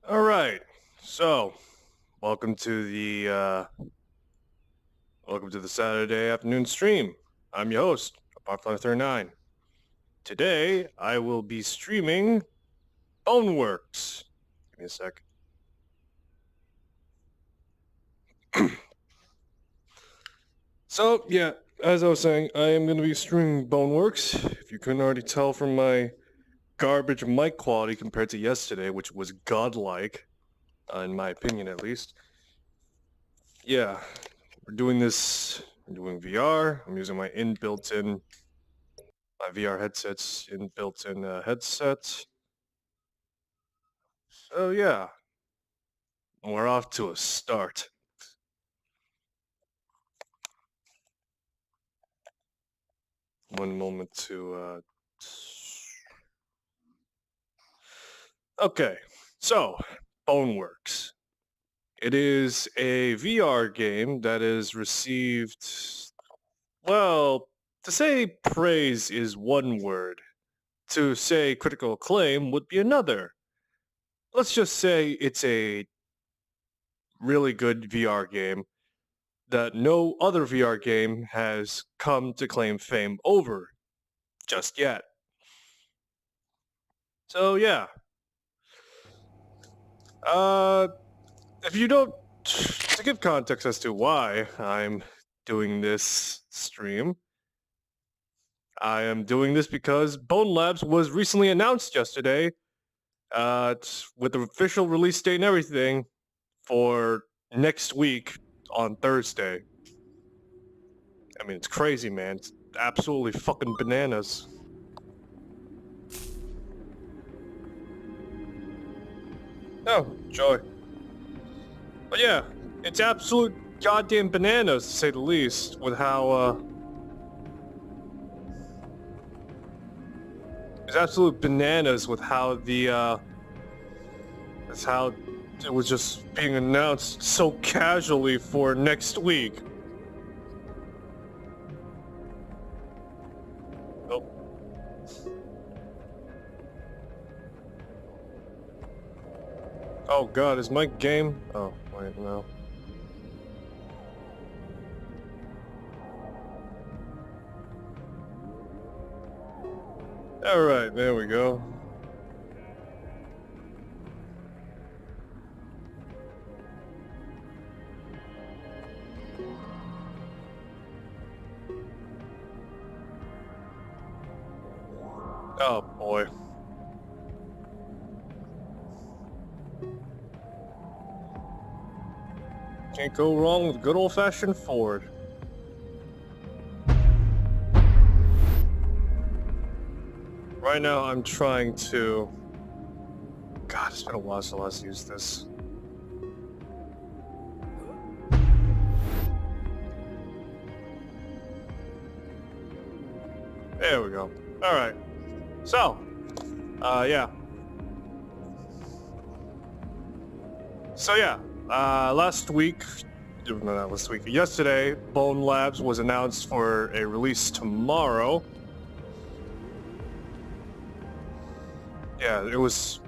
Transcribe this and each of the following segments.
All right. So, welcome to the Saturday afternoon stream. I'm your host, Barfly39. Today, I will be streaming Boneworks. Give me a sec. So, yeah, as I was saying, I am going to be streaming Boneworks. If you couldn't already tell from my garbage mic quality compared to yesterday, which was godlike, in my opinion at least. Yeah, we're doing VR. I'm using my my VR headset's built-in headset. So yeah, we're off to a start. One moment to Okay, so Boneworks. It is a VR game that has received, well, to say praise is one word. To say critical acclaim would be another. Let's just say it's a really good VR game that no other VR game has come to claim fame over just yet. So yeah. Uh if you don't, to give context as to why I'm doing this stream, I am doing this because Bonelabs was recently announced yesterday, with the official release date and everything for next week on Thursday. I mean, it's crazy, man. It's absolutely fucking bananas. Oh, joy. But yeah, it's absolute goddamn bananas, to say the least, with how, it's absolute bananas with how that's how it was just being announced so casually for next week. Oh. Oh god, is my game? Oh, wait, no. Alright, there we go. Oh boy. Can't go wrong with good old-fashioned Ford. Right now I'm trying to... God, it's been a while since I last used this. There we go. Alright. So, yeah. So yeah, last week, no, not last week, yesterday, Bonelabs was announced for a release tomorrow. Yeah, it was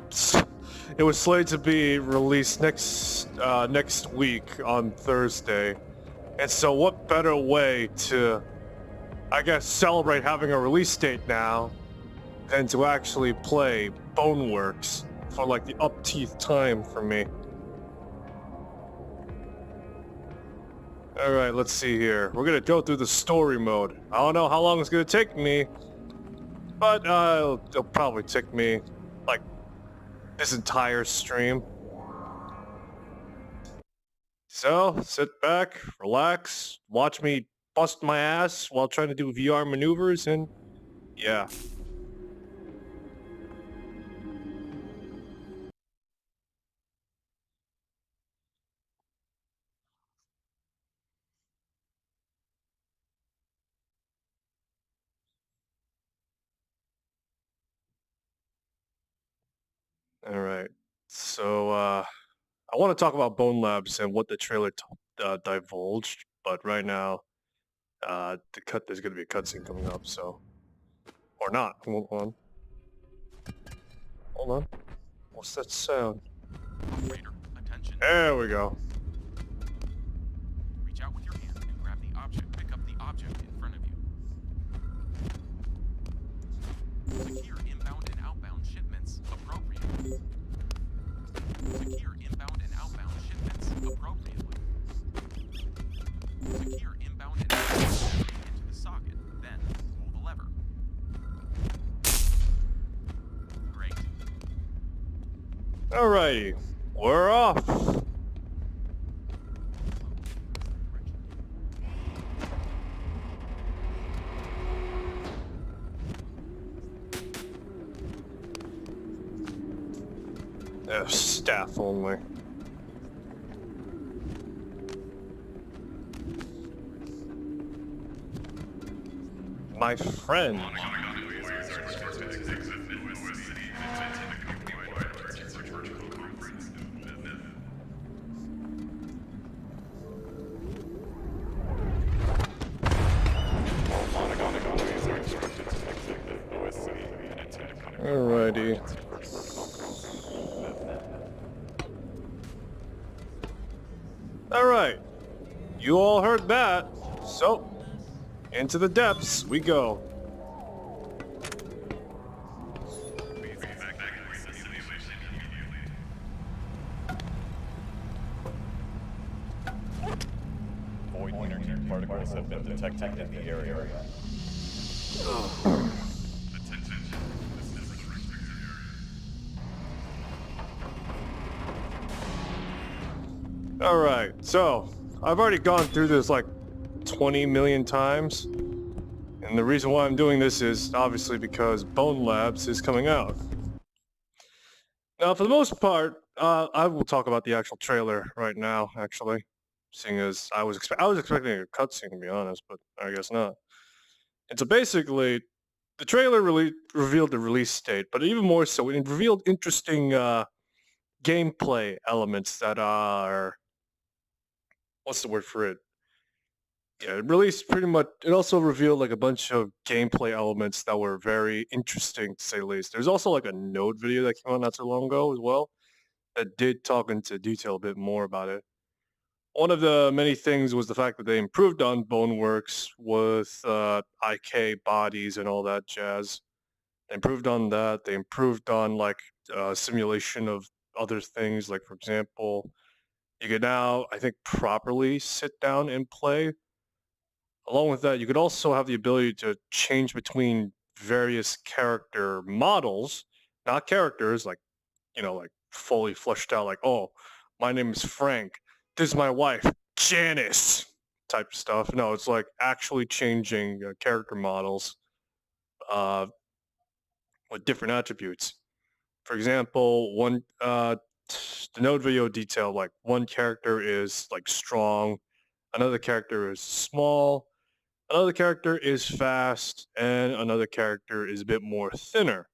slated to be released next week on Thursday. And so what better way to, I guess, celebrate having a release date now than to actually play Boneworks for like the upteeth time for me. Alright, let's see here. We're gonna go through the story mode. I don't know how long it's gonna take me, but it'll probably take me like this entire stream. So, sit back, relax, watch me bust my ass while trying to do VR maneuvers, and yeah. Alright. So, I want to talk about Bone Labs and what the trailer divulged, but right now, there's gonna be a cutscene coming up, so... Or not. Hold on. Hold on. What's that sound? Operator, attention. There we go. Reach out with your hand and grab the object. Pick up the object in front of you. Secure inbound and outbound shipments appropriately. Secure inbound and outbound shipments appropriately. Secure inbound and outbound shipments into the socket, then pull the lever. Great. Alrighty, we're off. Staff only. My friend. Alrighty. Alright. You all heard that. So, into the depths we go. Void energy particles have been detected in the area. Alright, so I've already gone through this like 20 million times. And the reason why I'm doing this is obviously because Bonelabs is coming out. Now, for the most part, I will talk about the actual trailer right now, actually. Seeing as I was expecting a cutscene, to be honest, but I guess not. And so basically, the trailer revealed the release date, but even more so, it revealed interesting gameplay elements that are... What's the word for it? Yeah, it released pretty much... It also revealed like a bunch of gameplay elements that were very interesting, to say the least. There's also like a Node video that came out not too long ago as well that did talk into detail a bit more about it. One of the many things was the fact that they improved on Boneworks with IK bodies and all that jazz. They improved on that. They improved on like simulation of other things. Like, for example, you could now, I think, properly sit down and play. Along with that, you could also have the ability to change between various character models, not characters like, like fully fleshed out, like, oh, my name is Frank. This is my wife, Janice, type stuff. No, it's like actually changing character models with different attributes. For example, the Node video detail, like one character is like strong, another character is small, another character is fast, and another character is a bit more thinner.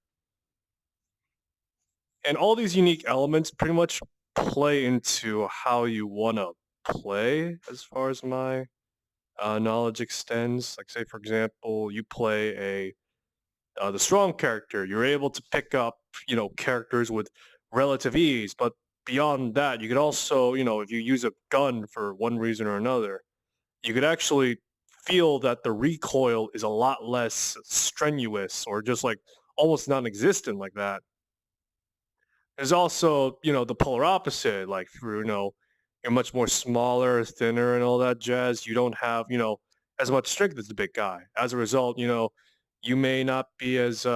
And all these unique elements pretty much play into how you want to play, as far as my knowledge extends. Like, say, for example, you play the strong character. You're able to pick up, characters with relative ease. But beyond that, you could also, if you use a gun for one reason or another, you could actually feel that the recoil is a lot less strenuous or just like almost non-existent like that. There's also, the polar opposite, like through, you're much more smaller, thinner, and all that jazz. You don't have, as much strength as the big guy. As a result, you may not be as,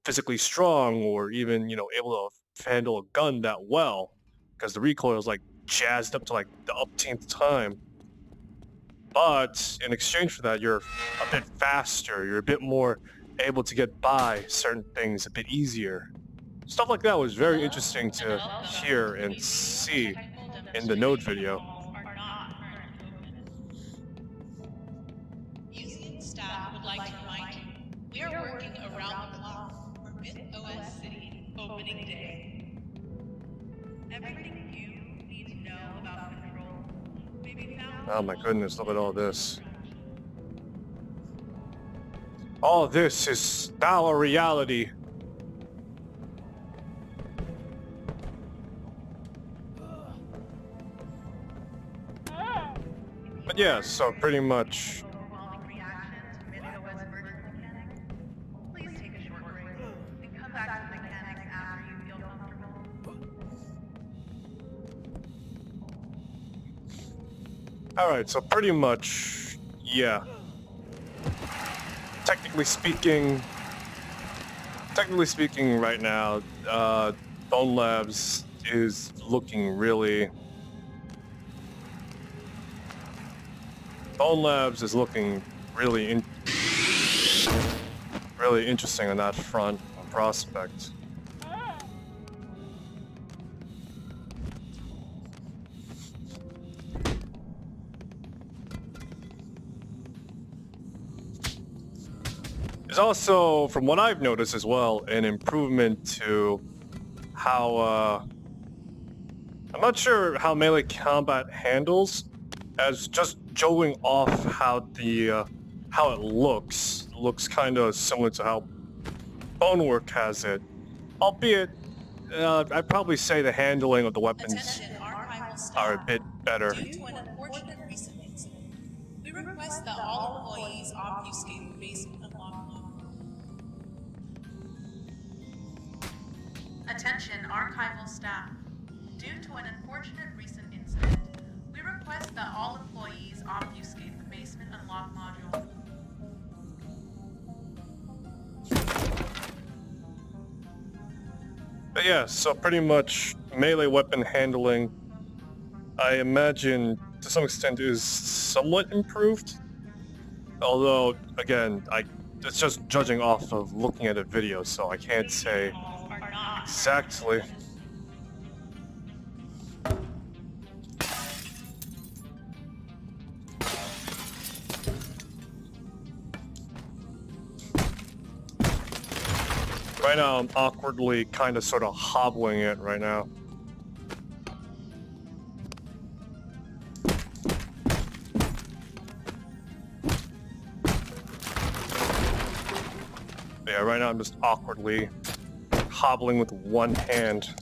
physically strong or even, able to handle a gun that well because the recoil is like jazzed up to like the upteenth time. But in exchange for that, you're a bit faster. You're a bit more able to get by certain things a bit easier. Stuff like that was very interesting to hear and see in the Node video. Museum staff would like to remind you, we are working around the clock for MythOS City opening day. Everything you need to know about control may be found. Oh my goodness, look at all this. All this is our reality. Yeah, so pretty much. Overwhelming reaction to mid-OS virtual mechanics? Please take a short break and come back to the mechanics after you feel comfortable. Alright, so pretty much, yeah. Technically speaking, right now, Bonelabs is looking really... Bonelabs is looking really interesting on that front, on prospect. There's also, from what I've noticed as well, an improvement to how, I'm not sure how melee combat handles, as just showing off how the, how it looks kind of similar to how Boneworks has it. Albeit, I'd probably say the handling of the weapons Attention, archival staff. are a bit better. Due to an unfortunate recent incident, we request that all employees obfuscate the basement unlock log. Attention, archival staff. Due to an unfortunate recent incident, we request that all employees obfuscate the basement unlock module. But yeah, so pretty much melee weapon handling, I imagine to some extent is somewhat improved. Although, again, it's just judging off of looking at a video, so I can't say exactly. Right now, I'm awkwardly kind of sort of hobbling it right now. Yeah, right now I'm just awkwardly hobbling with one hand.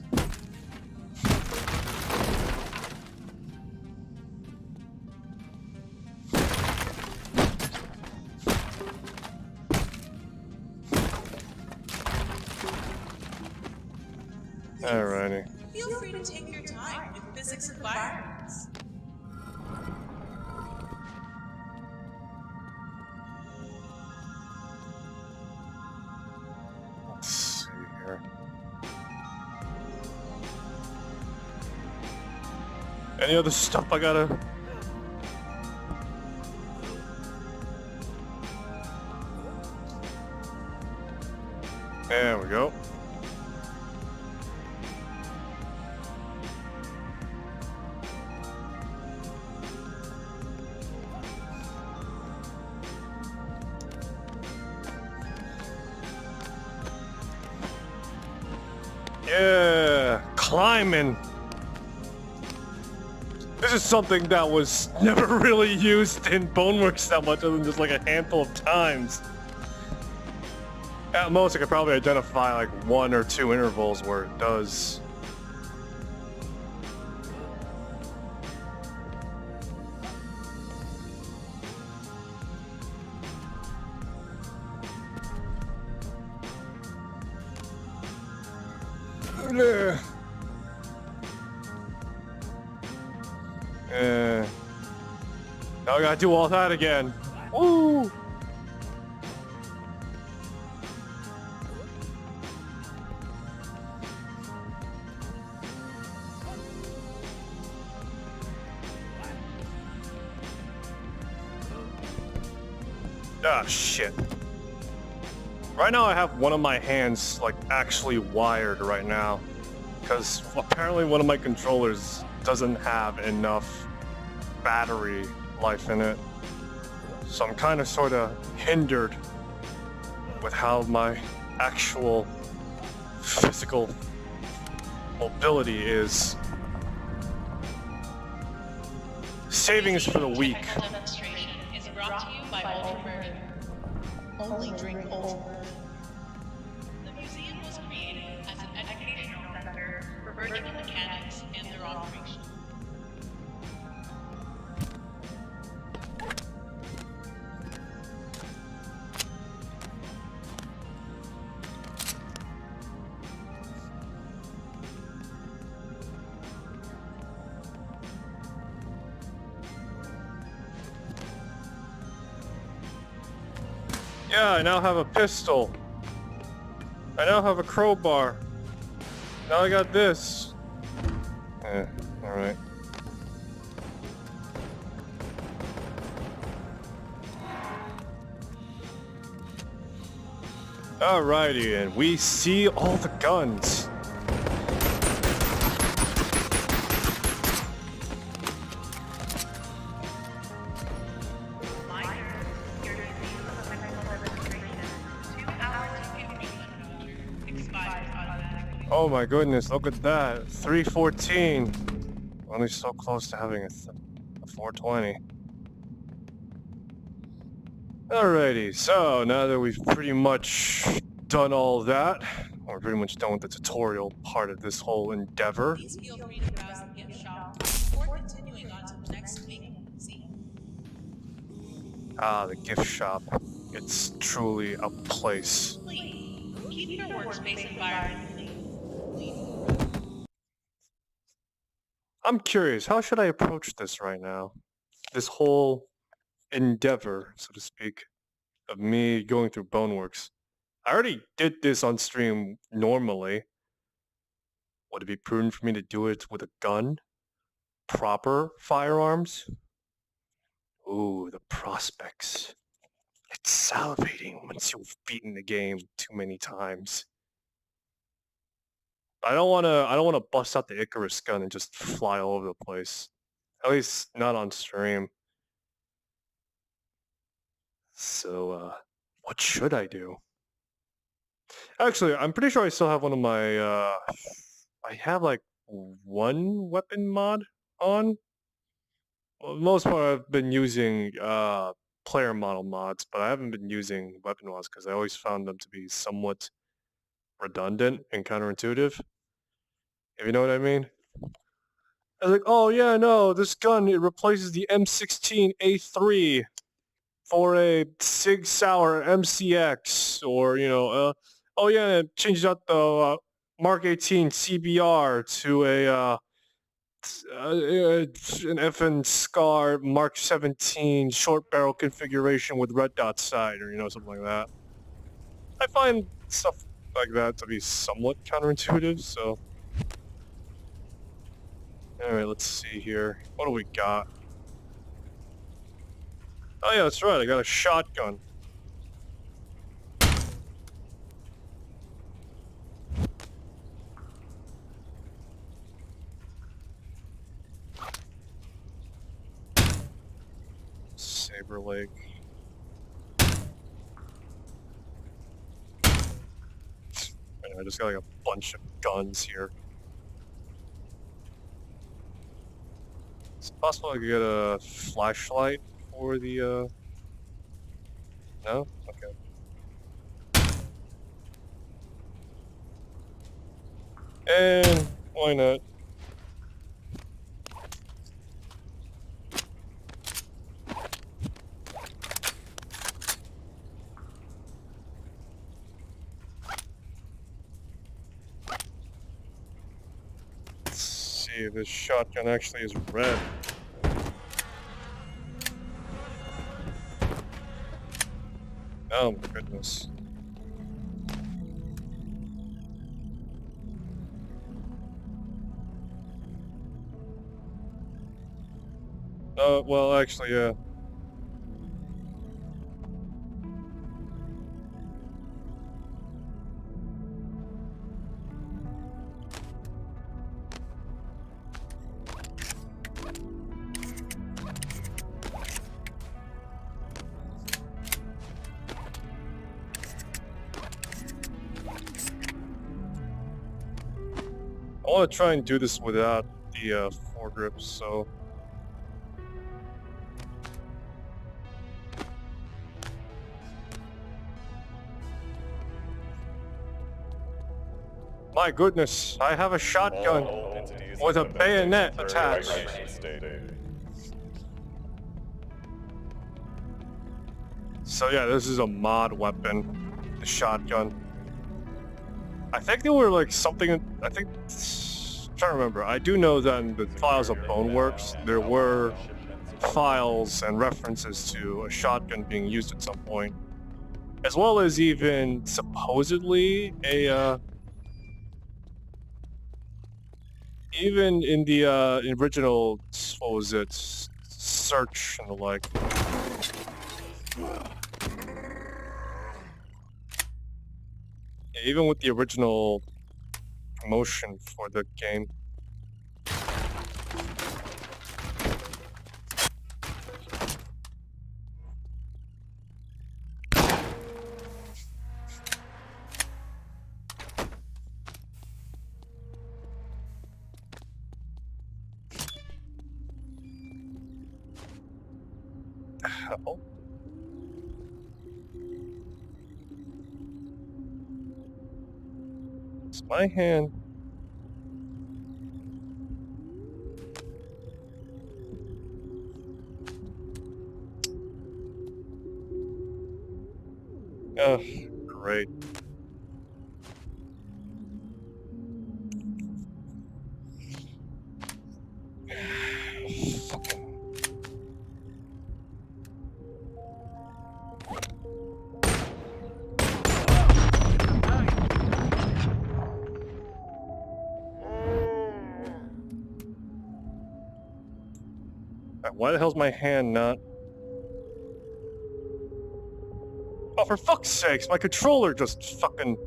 Alrighty. Feel free to take your time with physics environments. Let's see here. Any other stuff I gotta... There we go. Yeah, climbing. This is something that was never really used in Boneworks that much, other than just like a handful of times. At most, I could probably identify like 1 or 2 intervals where it does. Now I gotta do all that again. Woo! Ah, shit. Right now I have one of my hands, like, actually wired right now. Because apparently one of my controllers doesn't have enough battery life in it. So I'm kind of sort of hindered with how my actual physical mobility is. Savings for the week. Technical demonstration is brought to you by Ultraversion. Only drink Ultraversion. The museum was created as an educational center for virtual mechanics and their operation. Yeah, I now have a pistol. I now have a crowbar. Now I got this. Alright. Alrighty, and we see all the guns. Oh my goodness, look at that. 314. Only so close to having a 420. Alrighty, so now that we've pretty much done all that, we're pretty much done with the tutorial part of this whole endeavor. Please feel free to browse the gift shop before continuing on to the next week. See? Ah, the gift shop. It's truly a place. Please, keep your workspace environment clean. I'm curious, how should I approach this right now? This whole endeavor, so to speak, of me going through Boneworks. I already did this on stream normally. Would it be prudent for me to do it with a gun? Proper firearms? Ooh, the prospects. It's salivating once you've beaten the game too many times. I don't wanna bust out the Icarus gun and just fly all over the place. At least not on stream. So, what should I do? Actually, I'm pretty sure I still have one of my, I have like one weapon mod on. Well, most part I've been using, player model mods, but I haven't been using weapon mods because I always found them to be somewhat redundant and counterintuitive. If you know what I mean? I was like, oh yeah, no, this gun, it replaces the M16A3 for a Sig Sauer MCX, or, you know, oh yeah, it changes out the Mark 18 CBR to an FN Scar Mark 17 short barrel configuration with red dot sight, or, you know, something like that. I find stuff like that to be somewhat counterintuitive, so... Alright, let's see here. What do we got? Oh yeah, that's right, I got a shotgun. Saber leg. I just got like a bunch of guns here. Is it possible I could get a flashlight for the, No? Okay. And why not? Let's see if this shotgun actually is red. Oh my goodness. Well, actually, yeah. I want to try and do this without the foregrips, so... My goodness, I have a shotgun with a bayonet attached. So yeah, this is a mod weapon, the shotgun. I think they were like something, I think, I'm trying to remember. I do know that in the files of Boneworks, there were files and references to a shotgun being used at some point. as well as even supposedly a even in the original, what was it, search and the like. Yeah, even with the original promotion for the game. Oh. It's my hand. Ugh, great. Why the hell's my hand not? Oh, for fuck's sakes, my controller just fucking...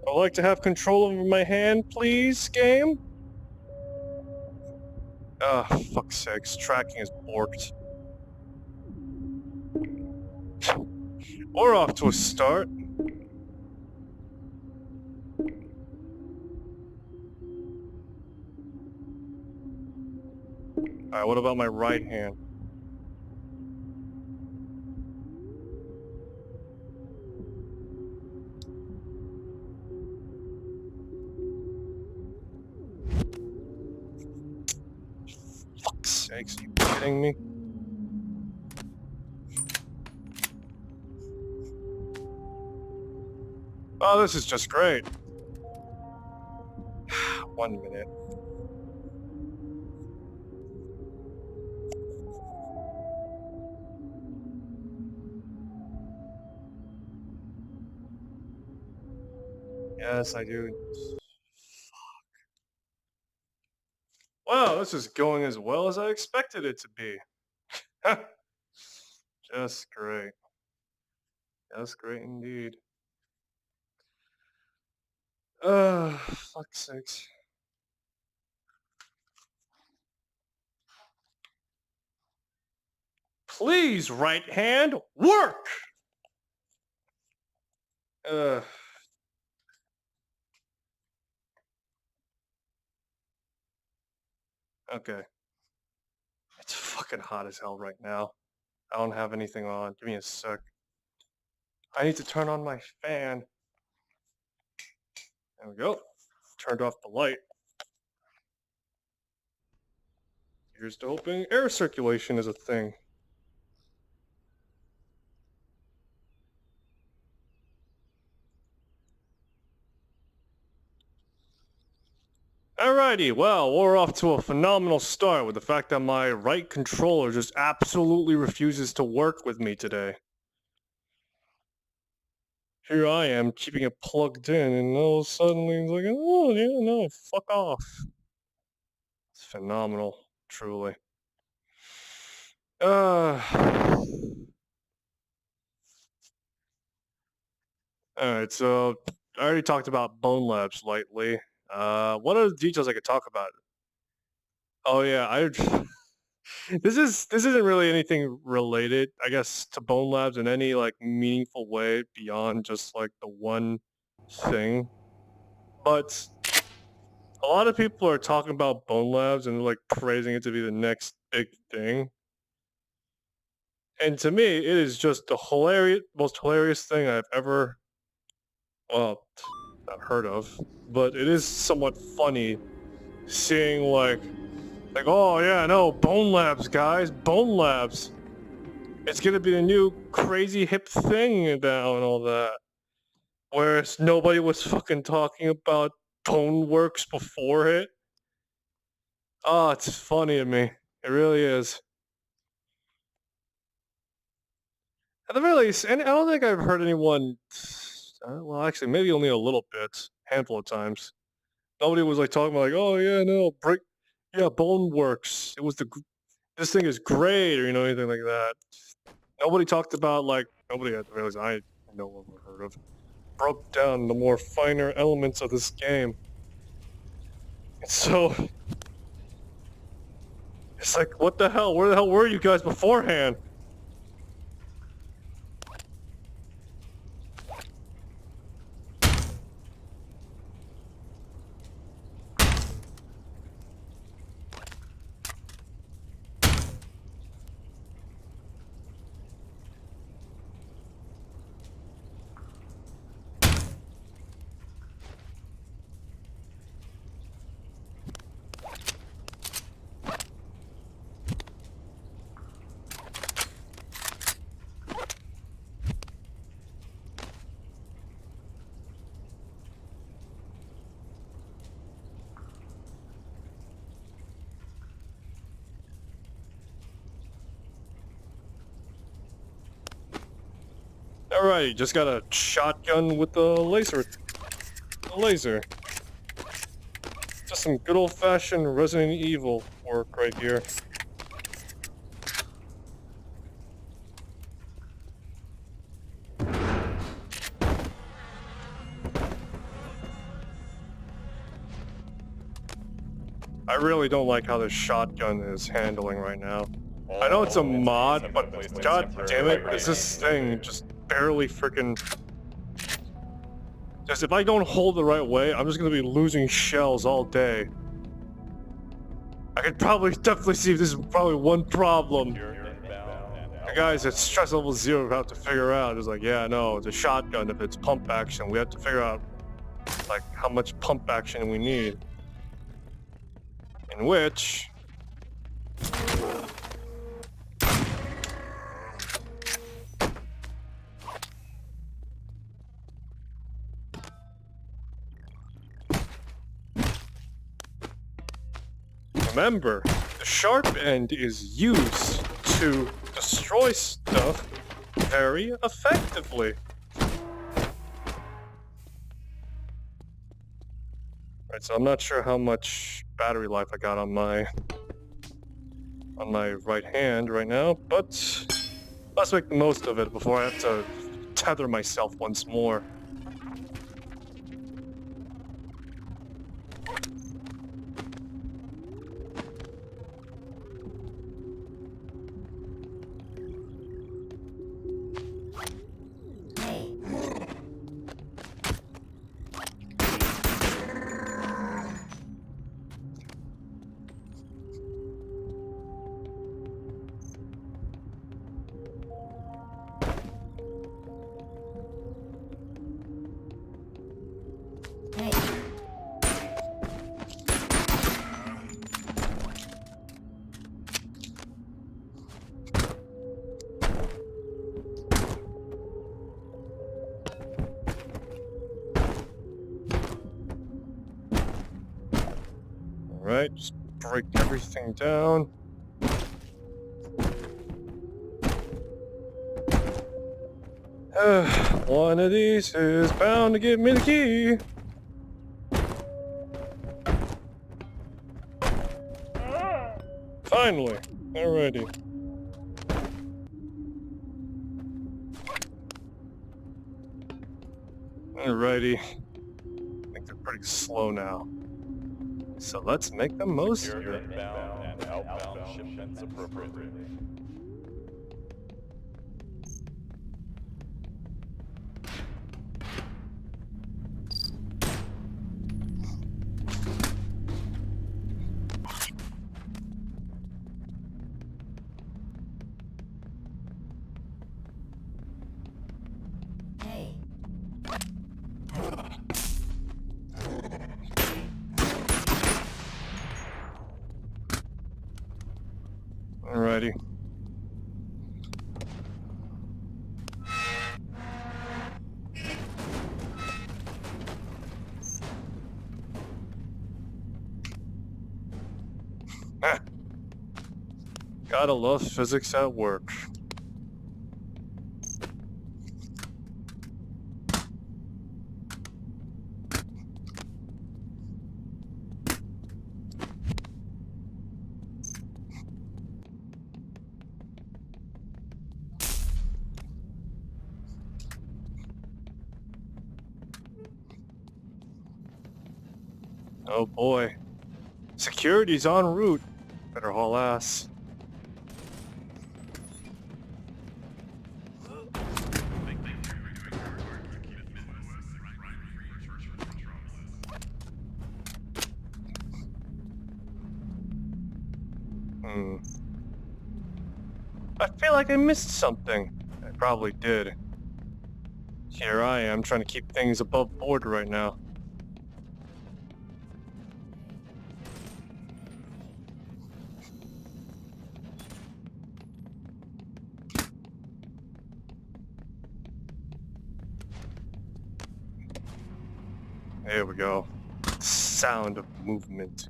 I'd like to have control over my hand, please, game? Ah, fuck's sakes, tracking is borked. We're off to a start. Alright, what about my right hand? Fuck's sakes, are you kidding me? Oh, this is just great. 1 minute. Yes, I do. Wow, this is going as well as I expected it to be. Just great. Just great indeed. Fuck's sakes. Please, right hand, work! Uh... Okay. It's fucking hot as hell right now. I don't have anything on. Give me a sec. I need to turn on my fan. There we go. Turned off the light. Here's to hoping air circulation is a thing. Alrighty, well, we're off to a phenomenal start with the fact that my right controller just absolutely refuses to work with me today. Here I am, keeping it plugged in, and all suddenly it's like, oh, yeah, no, fuck off. It's phenomenal, truly. Alright, so I already talked about Bonelab slightly. What are the details I could talk about? Oh yeah, this isn't really anything related, I guess, to Bone Labs in any like meaningful way beyond just like the one thing. But a lot of people are talking about Bone Labs and like praising it to be the next big thing. And to me, it is just the most hilarious thing I've ever, well, not heard of. But it is somewhat funny seeing like, oh yeah, no, Bone Labs, guys, Bone Labs. It's gonna be the new crazy hip thing now and all that. Whereas nobody was fucking talking about Boneworks before it. Oh, it's funny to me. It really is. At the very least, and I don't think I've heard anyone. Well, actually, maybe only a little bit, handful of times. Nobody was like talking about like, oh yeah, no, yeah, Boneworks. This thing is great, or anything like that. Nobody talked about like nobody at the very least I know of or heard of broke down the more finer elements of this game. And so it's like, what the hell? Where the hell were you guys beforehand? Alright, just got a shotgun with a laser. Just some good old-fashioned Resident Evil work right here. I really don't like how this shotgun is handling right now. I know it's a mod, but god damn it, is this thing just barely freaking... Just if I don't hold the right way, I'm just gonna be losing shells all day. I could definitely see if this is probably one problem. The guys at stress level 0 have to figure out. It's like, yeah, no, it's a shotgun. If it's pump action, we have to figure out like how much pump action we need. In which... Remember, the sharp end is used to destroy stuff very effectively. Right, so I'm not sure how much battery life I got on my right hand right now, but let's make the most of it before I have to tether myself once more. Alright, just break everything down. One of these is bound to give me the key. Finally. Alrighty. Alrighty. I think they're pretty slow now. So let's make the most of it. Inbound and outbound shipments appropriately. Alrighty. Heh. Gotta love physics at work. Oh boy. Security's en route. Better haul ass. I feel like I missed something. I probably did. Here I am trying to keep things above board right now. There we go. Sound of movement.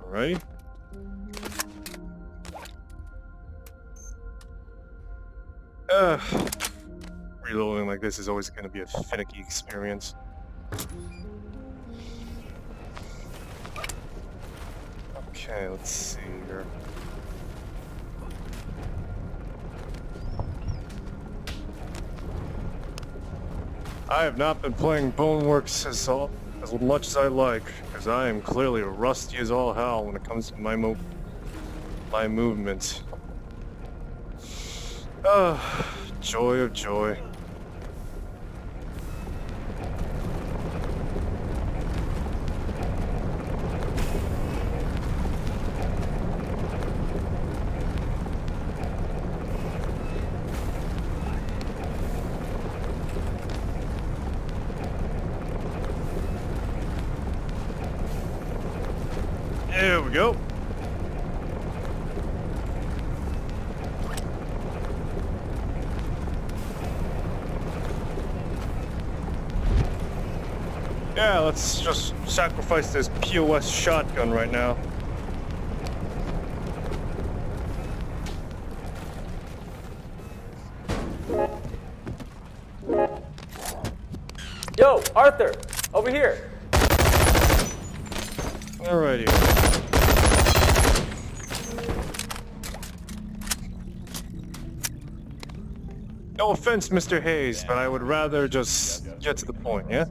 Alrighty. Reloading like this is always going to be a finicky experience. Okay, let's see here. I have not been playing Boneworks as much as I like, because I am clearly rusty as all hell when it comes to my movements. Joy of joy. There we go. Yeah, let's just sacrifice this POS shotgun right now. Yo, Arthur, over here. Alrighty. No offense, Mr. Hayes, but I would rather just get to the point, yeah?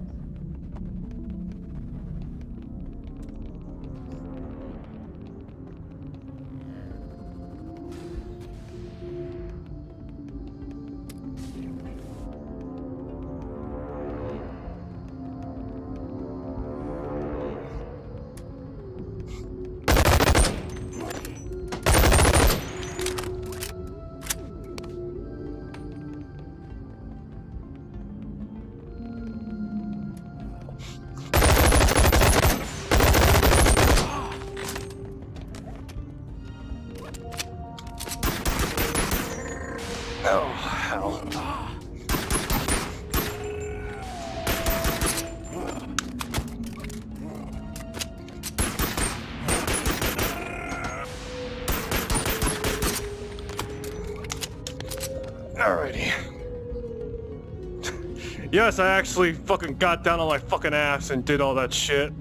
Oh, hell. Alrighty. Yes, I actually fucking got down on my fucking ass and did all that shit.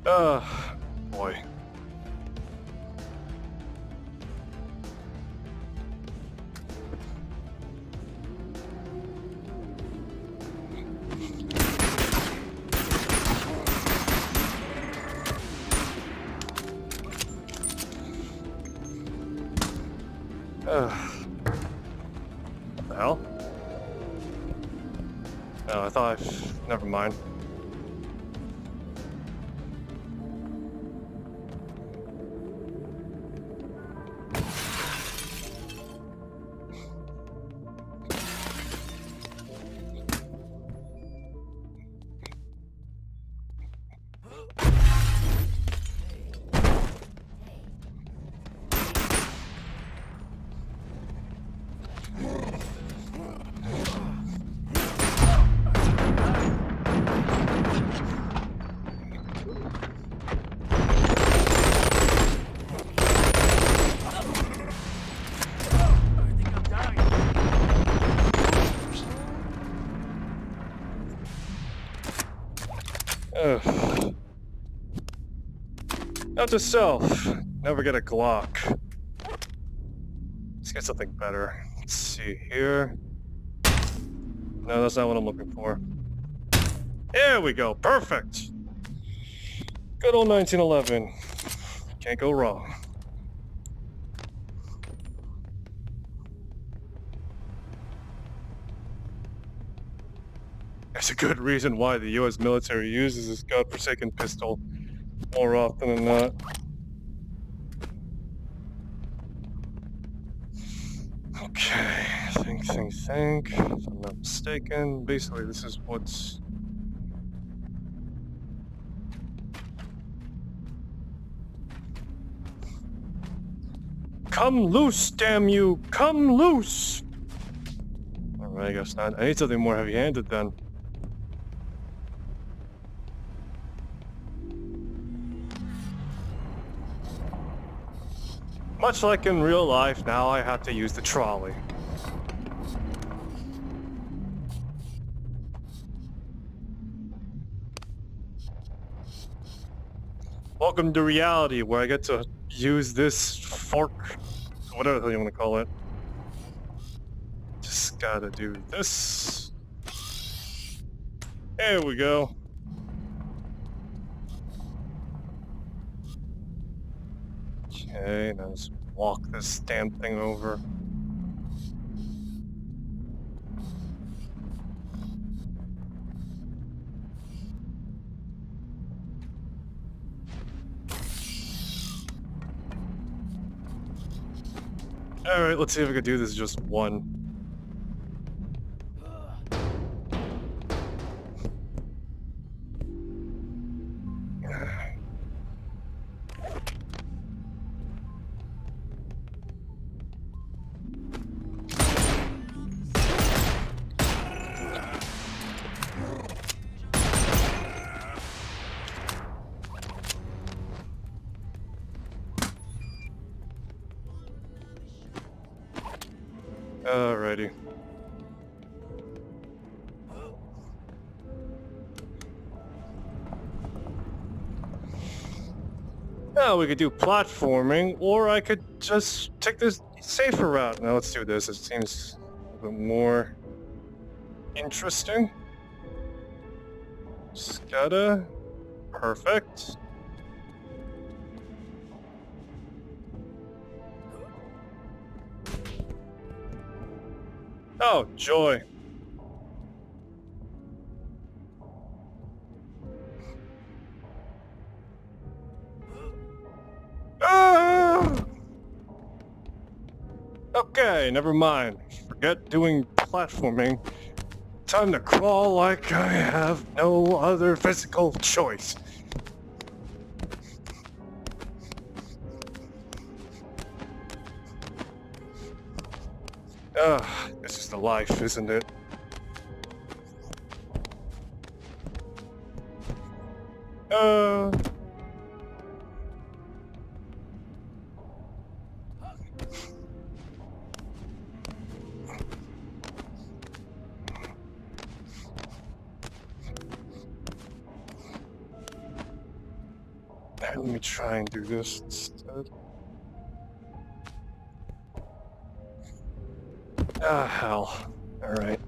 Boy. What the hell? Oh, I thought never mind. Ugh. Note to self, never get a Glock. Let's get something better. Let's see here. No, that's not what I'm looking for. There we go, perfect! Good old 1911. Can't go wrong. There's a good reason why the US military uses this godforsaken pistol more often than not. Okay, think. If I'm not mistaken, basically this is what's... Come loose, damn you! Come loose! Alright, I guess not. I need something more heavy-handed then. Much like in real life, now I have to use the trolley. Welcome to reality, where I get to use this fork, whatever the hell you want to call it. Just gotta do this. There we go. Okay, now let's walk this damn thing over. Alright, let's see if we can do this just one. Alrighty. Now we could do platforming, or I could just take this safer route. Now let's do this. It seems a little bit more interesting. Scada. Perfect. Oh, joy. Ah! Okay, never mind. Forget doing platforming. Time to crawl like I have no other physical choice. This is the life, isn't it? Let me try and do this instead. Ah, hell. Alright.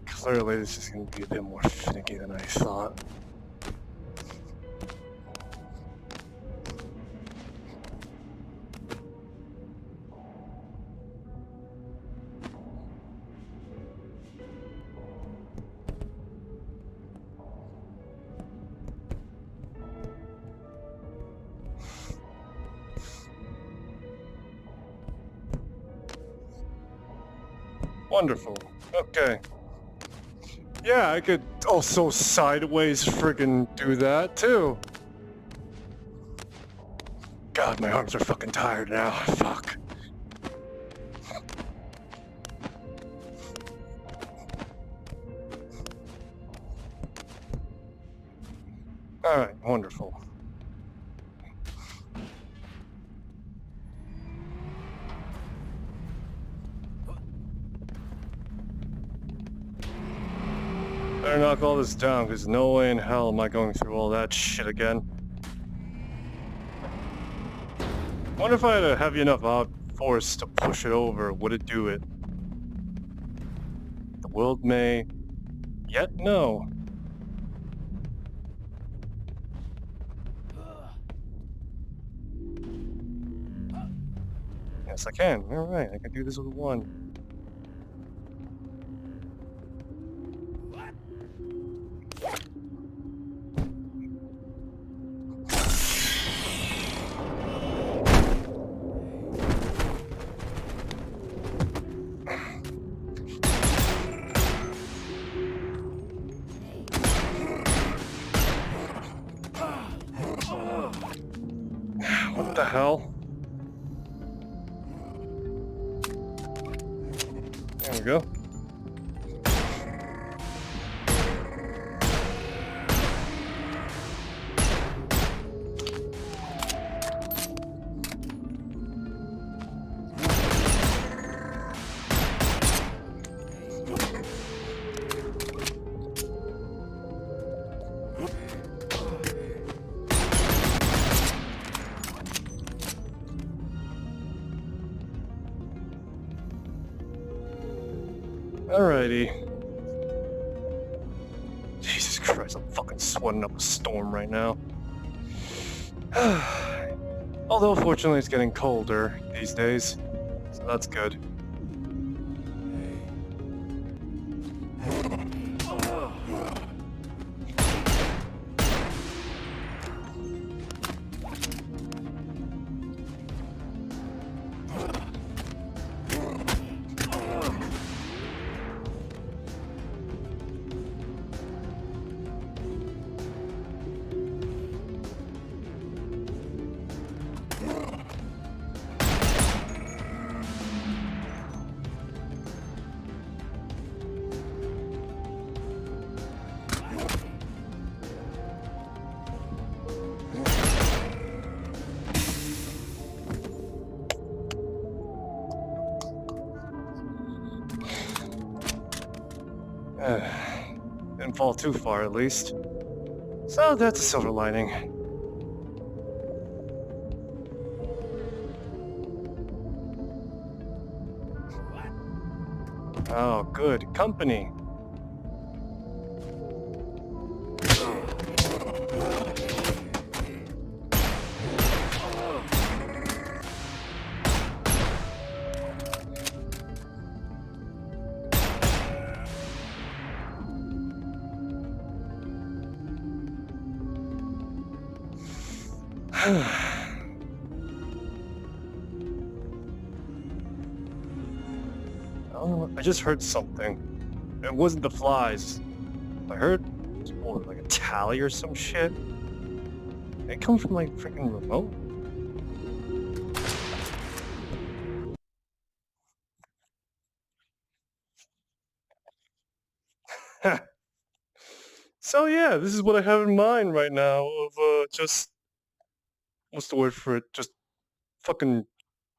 Clearly this is going to be a bit more finicky than I thought. Wonderful. Okay. Yeah, I could also sideways friggin' do that too. God, my arms are fucking tired now. Fuck. Alright, wonderful. Better knock all this down, because no way in hell am I going through all that shit again. Wonder if I had a heavy enough force to push it over, would it do it? The world may yet know. Yes, I can. Alright, I can do this with one. What the hell? There we go. Alrighty. Jesus Christ, I'm fucking sweating up a storm right now. Although, fortunately, it's getting colder these days, so that's good. Didn't fall too far, at least. So that's a silver lining. Oh, good. Company. Oh, I just heard something. It wasn't the flies. I heard like a tally or some shit. It come from like freaking remote. So yeah, this is what I have in mind right now of just what's the word for it? Just fucking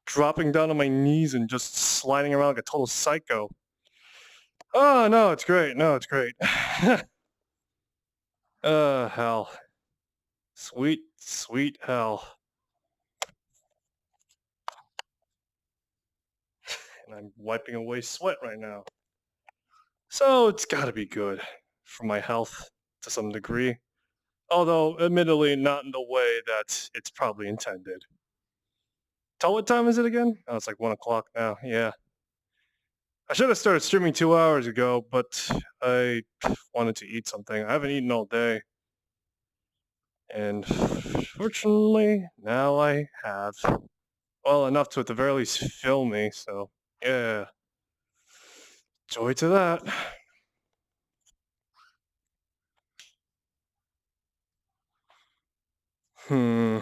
dropping down on my knees and just sliding around like a total psycho. Oh no, it's great. No, it's great. Hell. Sweet, sweet hell. And I'm wiping away sweat right now. So it's gotta be good for my health to some degree. Although, admittedly, not in the way that it's probably intended. Tell what time is it again? Oh, it's like 1 o'clock now. Yeah. I should have started streaming 2 hours ago, but I wanted to eat something. I haven't eaten all day. And fortunately, now I have. Well, enough to at the very least fill me, so yeah. Joy to that. Hmm.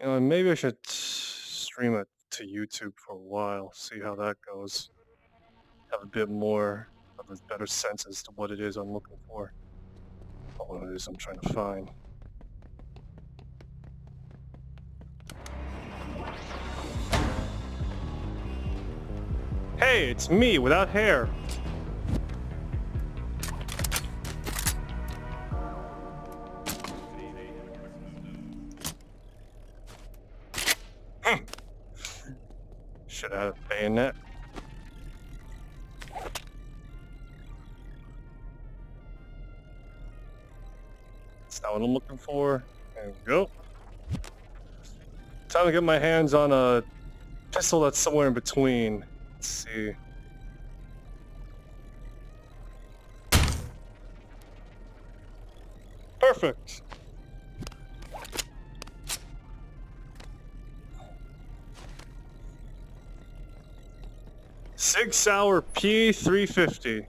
You know, maybe I should stream it to YouTube for a while, see how that goes. Have a bit more of a better sense as to what it is I'm looking for. Or what it is I'm trying to find. Hey, it's me without hair. Should have had a bayonet. That's not what I'm looking for. There we go. Time to get my hands on a pistol that's somewhere in between. Let's see. Perfect. Sig Sauer P350.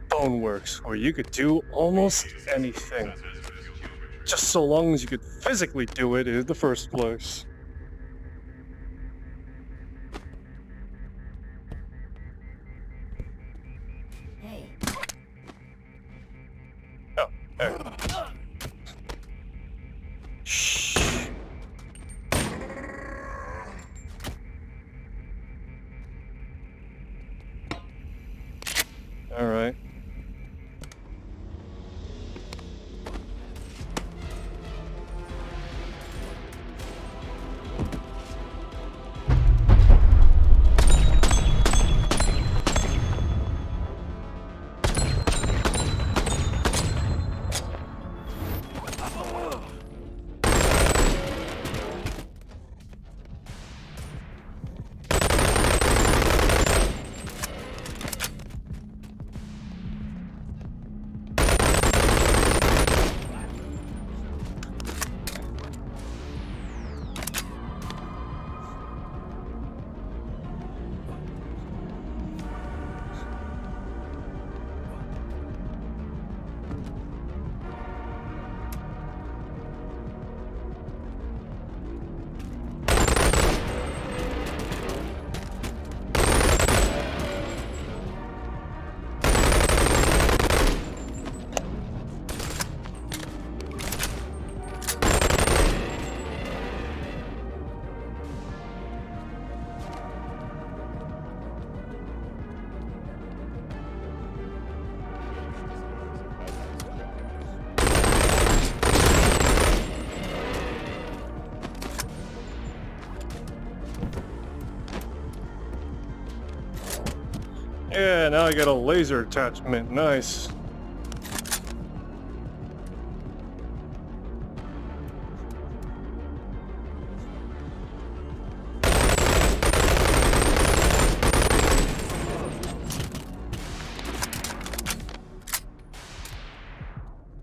Boneworks, where you could do almost anything. Just so long as you could physically do it in the first place. Oh, there. Shh. All right. Yeah, now I got a laser attachment. Nice.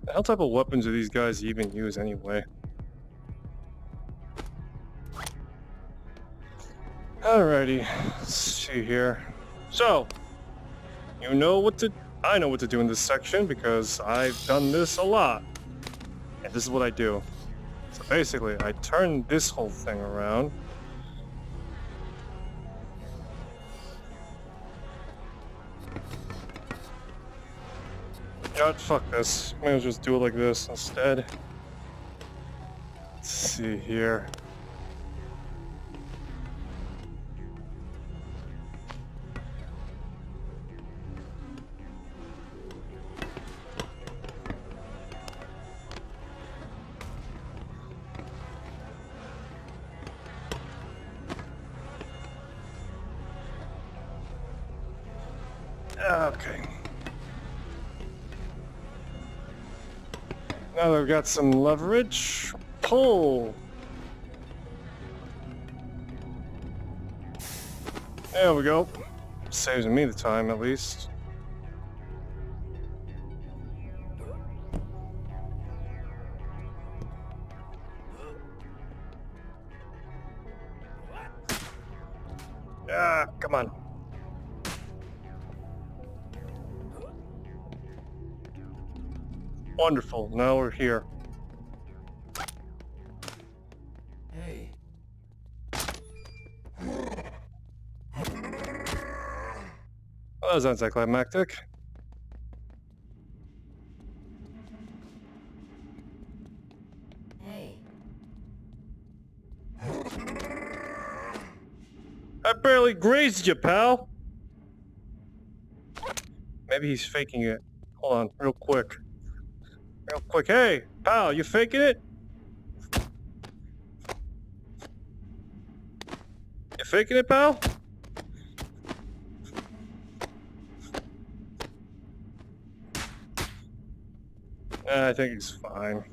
The hell type of weapons do these guys even use anyway? Alrighty, let's see here. So, you know what to... I know what to do in this section because I've done this a lot. And this is what I do. So basically, I turn this whole thing around. God, fuck this. Might as well just do it like this instead. Let's see here. Okay. Now they've got some leverage. Pull. There we go. Saves me the time, at least. Ah, come on. Wonderful. Now we're here. Hey. Well, that was anticlimactic. Hey. I barely grazed you, pal. Maybe he's faking it. Hold on, real quick. Real quick. Hey, pal, you faking it? You faking it, pal? I think he's fine.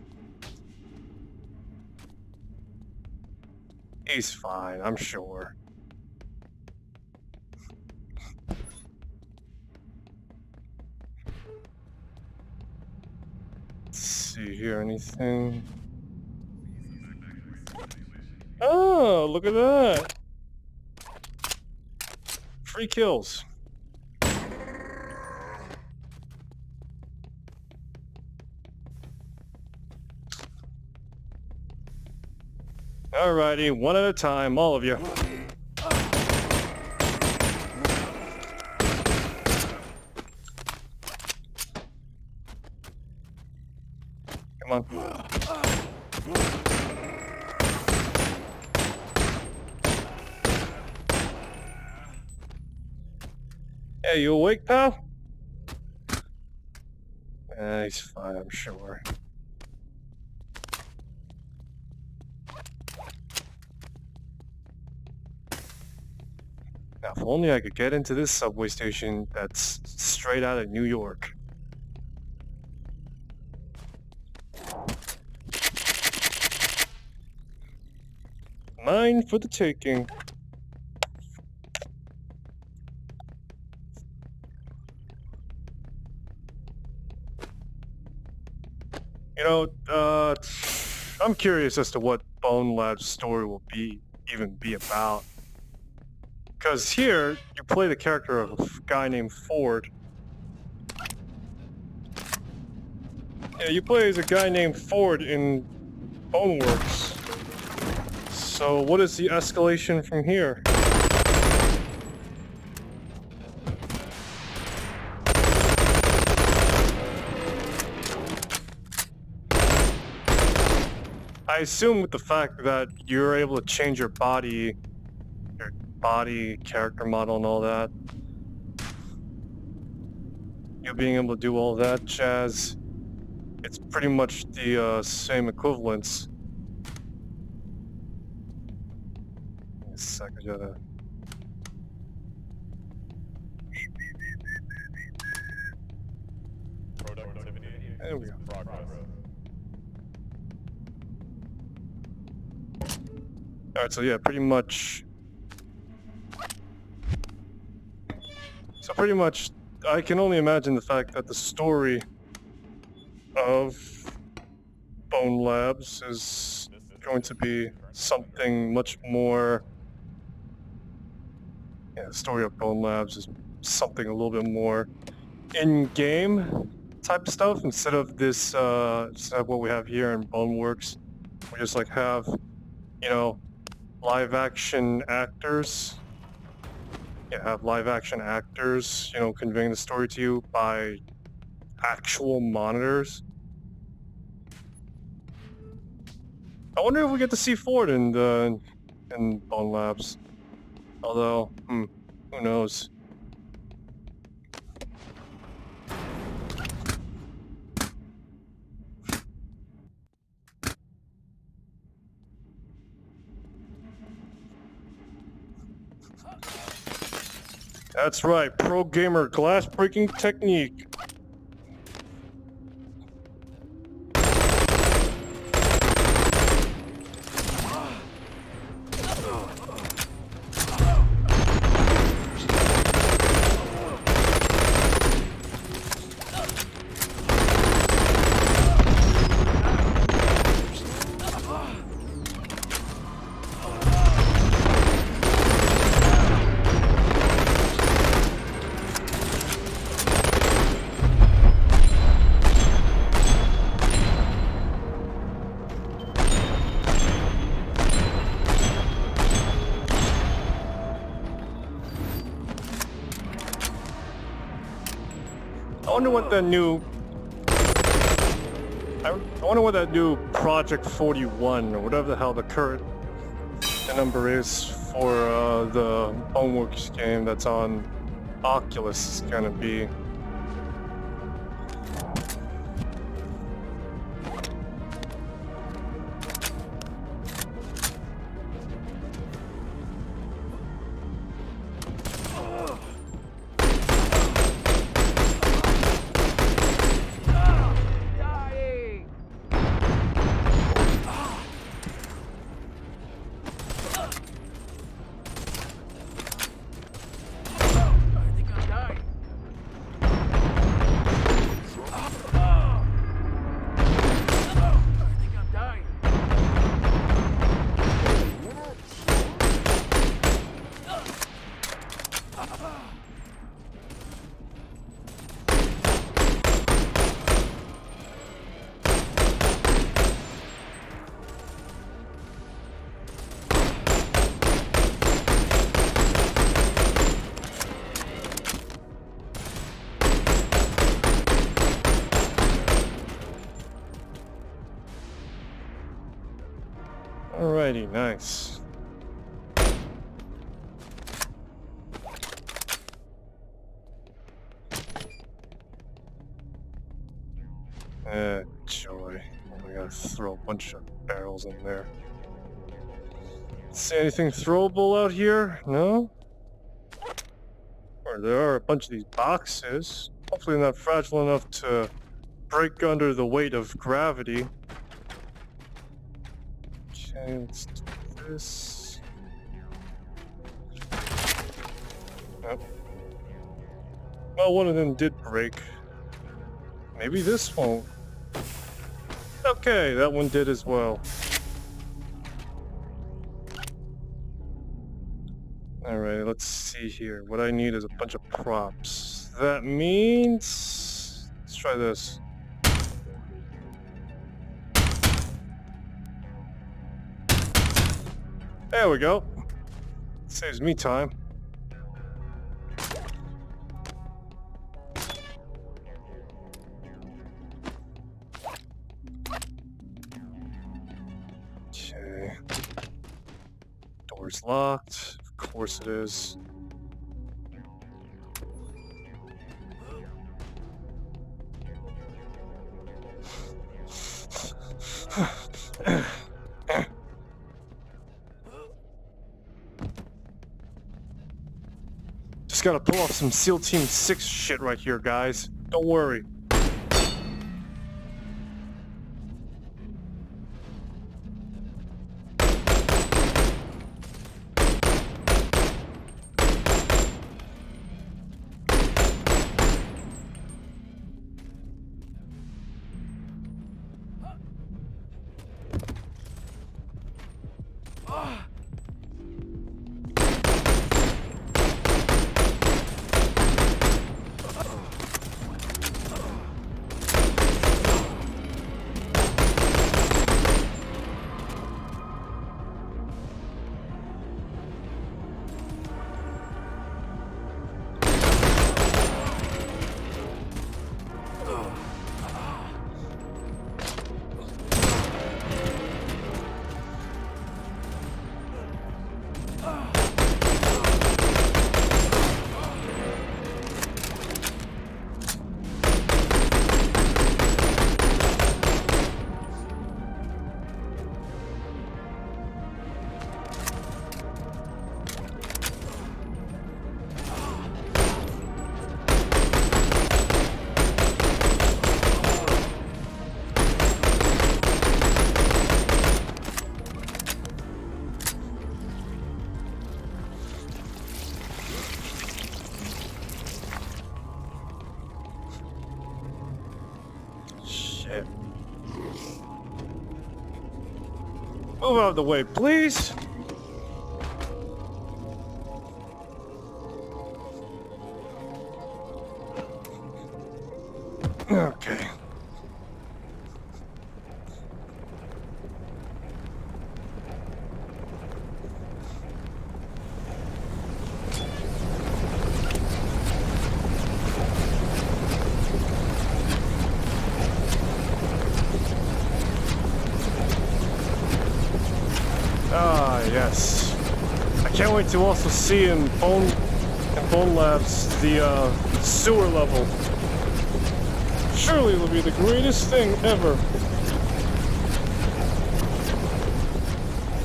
He's fine, I'm sure. Let's see here, anything? Oh, look at that! Free kills. Alrighty, one at a time, all of you. Come on. Hey, you awake, pal? He's fine, I'm sure. Now, if only I could get into this subway station that's straight out of New York. Mine for the taking. You know, I'm curious as to what Bonelab's story will even be about. Because here, you play the character of a guy named Ford. Yeah, you play as a guy named Ford in Boneworks. So what is the escalation from here? I assume with the fact that you're able to change your body character model and all that, you being able to do all that jazz, it's pretty much the same equivalence. Wait a sec, I gotta... Productivity. There we go. Progress. Alright, so yeah, pretty much, I can only imagine the fact that the story of Bonelabs is going to be something much more... Yeah, the story of Bonelabs is something a little bit more in-game type of stuff, instead of this, instead of what we have here in Boneworks. We just like have, you know, live-action actors. Yeah, have live-action actors, you know, conveying the story to you by actual monitors. I wonder if we get to see Ford in Bonelabs. Although, who knows? That's right, pro gamer glass breaking technique. wonder what that new... I wonder what that new Project 41, or whatever the hell the current number is for the Boneworks game that's on Oculus is gonna be. Alrighty, nice. Joy. I gotta throw a bunch of barrels in there. See anything throwable out here? No? Or there are a bunch of these boxes. Hopefully not fragile enough to break under the weight of gravity. Okay, let's do this. Yep. Well, one of them did break. Maybe this won't. Okay, that one did as well. Alright, let's see here. What I need is a bunch of props. That means... let's try this. There we go. Saves me time. Okay. Door's locked. Of course it is. Just gotta pull off some SEAL Team 6 shit right here, guys. Don't worry. Move out of the way, please. Okay. yes. I can't wait to also see in Bonelab's the sewer level. Surely it'll be the greatest thing ever.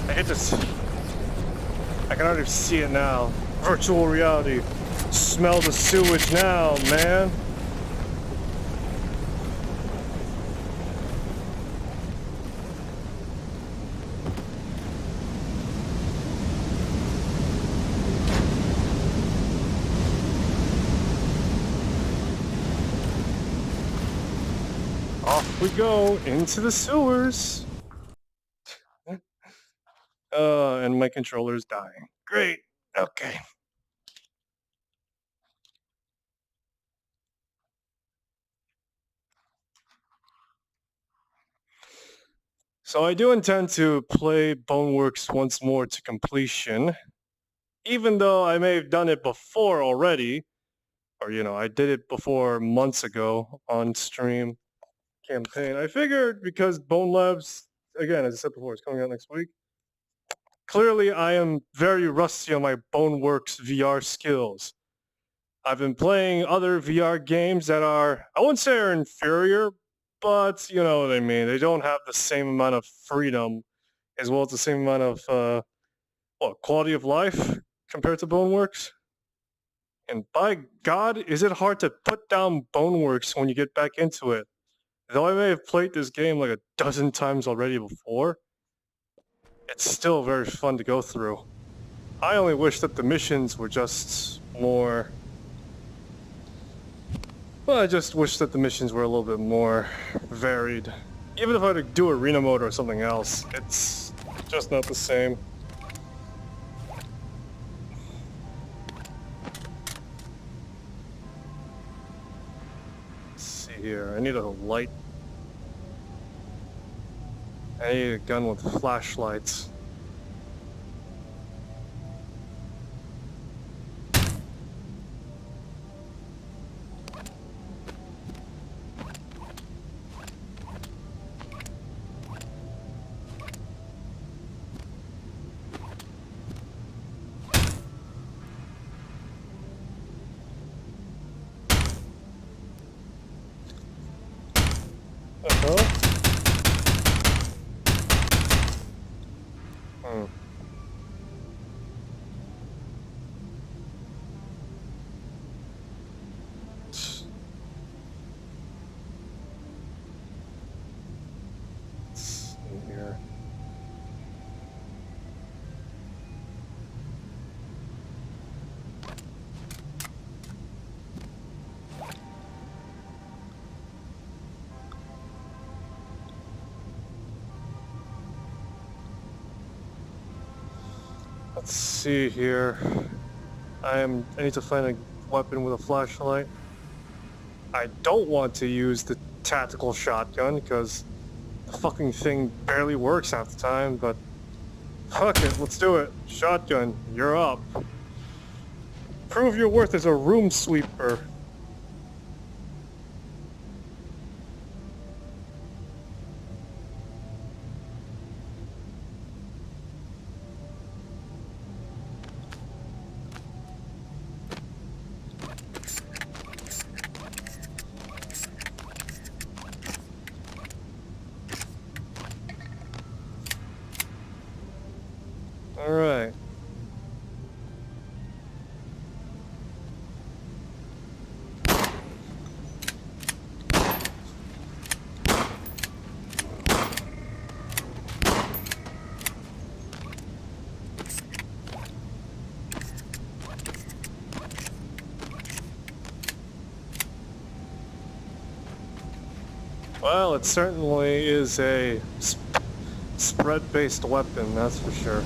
I hate this. I can already see it now. Virtual reality. Smell the sewage now, man. Off we go into the sewers. And my controller's dying. Great. Okay. So I do intend to play Boneworks once more to completion, even though I may have done it before already, or I did it before months ago on stream campaign. I figured because Bonelab's, again, as I said before, is coming out next week. Clearly, I am very rusty on my Boneworks VR skills. I've been playing other VR games that are, I wouldn't say are inferior, but you know what I mean. They don't have the same amount of freedom as well as the same amount of quality of life compared to Boneworks. And by God, is it hard to put down Boneworks when you get back into it. Though I may have played this game like a dozen times already before, it's still very fun to go through. I only wish that the missions were just more... Well, I just wish that the missions were a little bit more varied. Even if I were to do arena mode or something else, it's just not the same. Let's see here, I need a light. I need a gun with flashlights. Here. Let's see here. I need to find a weapon with a flashlight. I don't want to use the tactical shotgun because the fucking thing barely works half the time, but fuck it, let's do it. Shotgun, you're up. Prove your worth as a room sweeper. Alright. Well, it certainly is a spread-based weapon, that's for sure.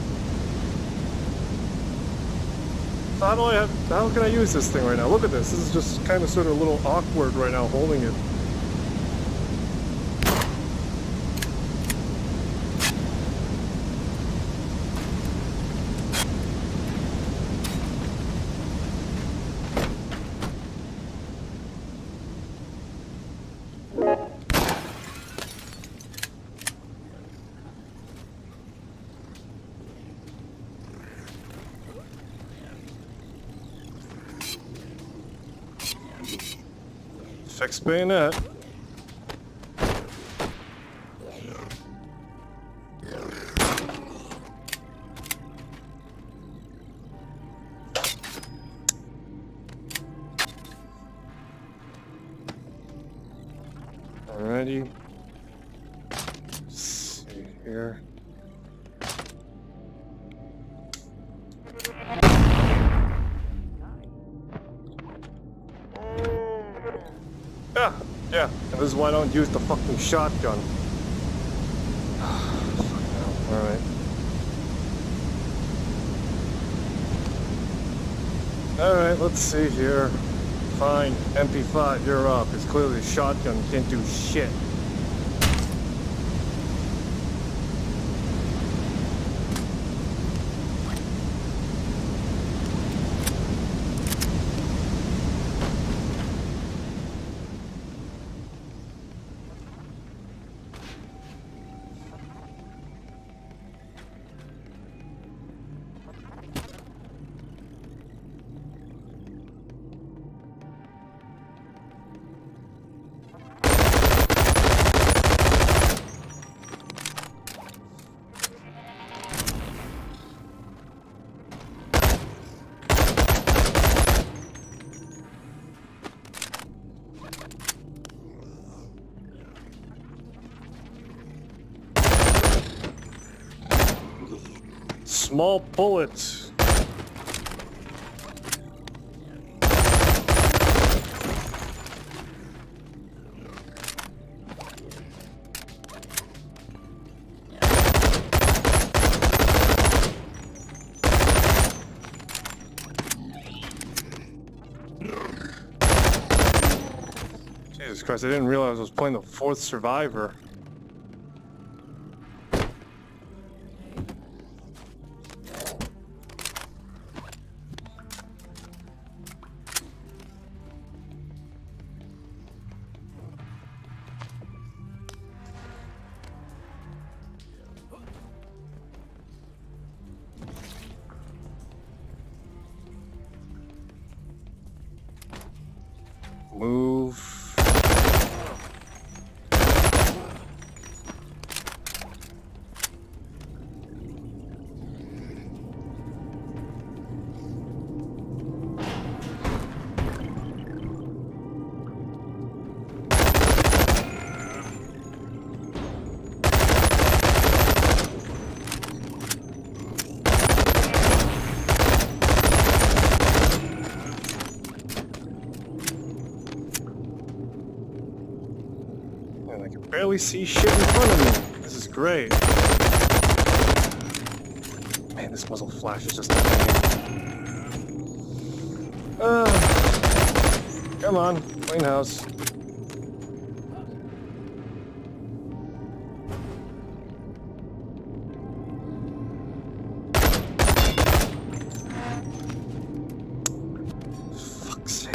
So how can I use this thing right now? Look at this. This is just kind of sort of a little awkward right now holding it. Thanks, bayonet. Alrighty. Let's see here. Yeah, and this is why I don't use the fucking shotgun. Alright. Alright, let's see here. Fine, MP5, you're up. It's clearly a shotgun, can't do shit. Small bullets. Jesus Christ, I didn't realize I was playing the fourth survivor. Move. And I can barely see shit in front of me. This is great. Man, this muzzle flash is just come on, clean house. Fuck's sake.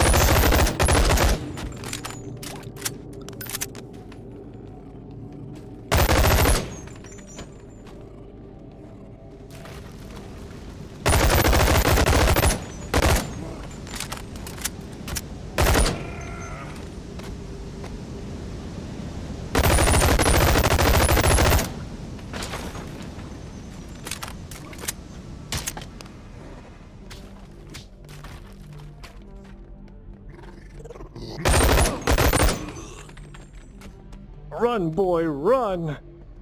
Run, boy, run!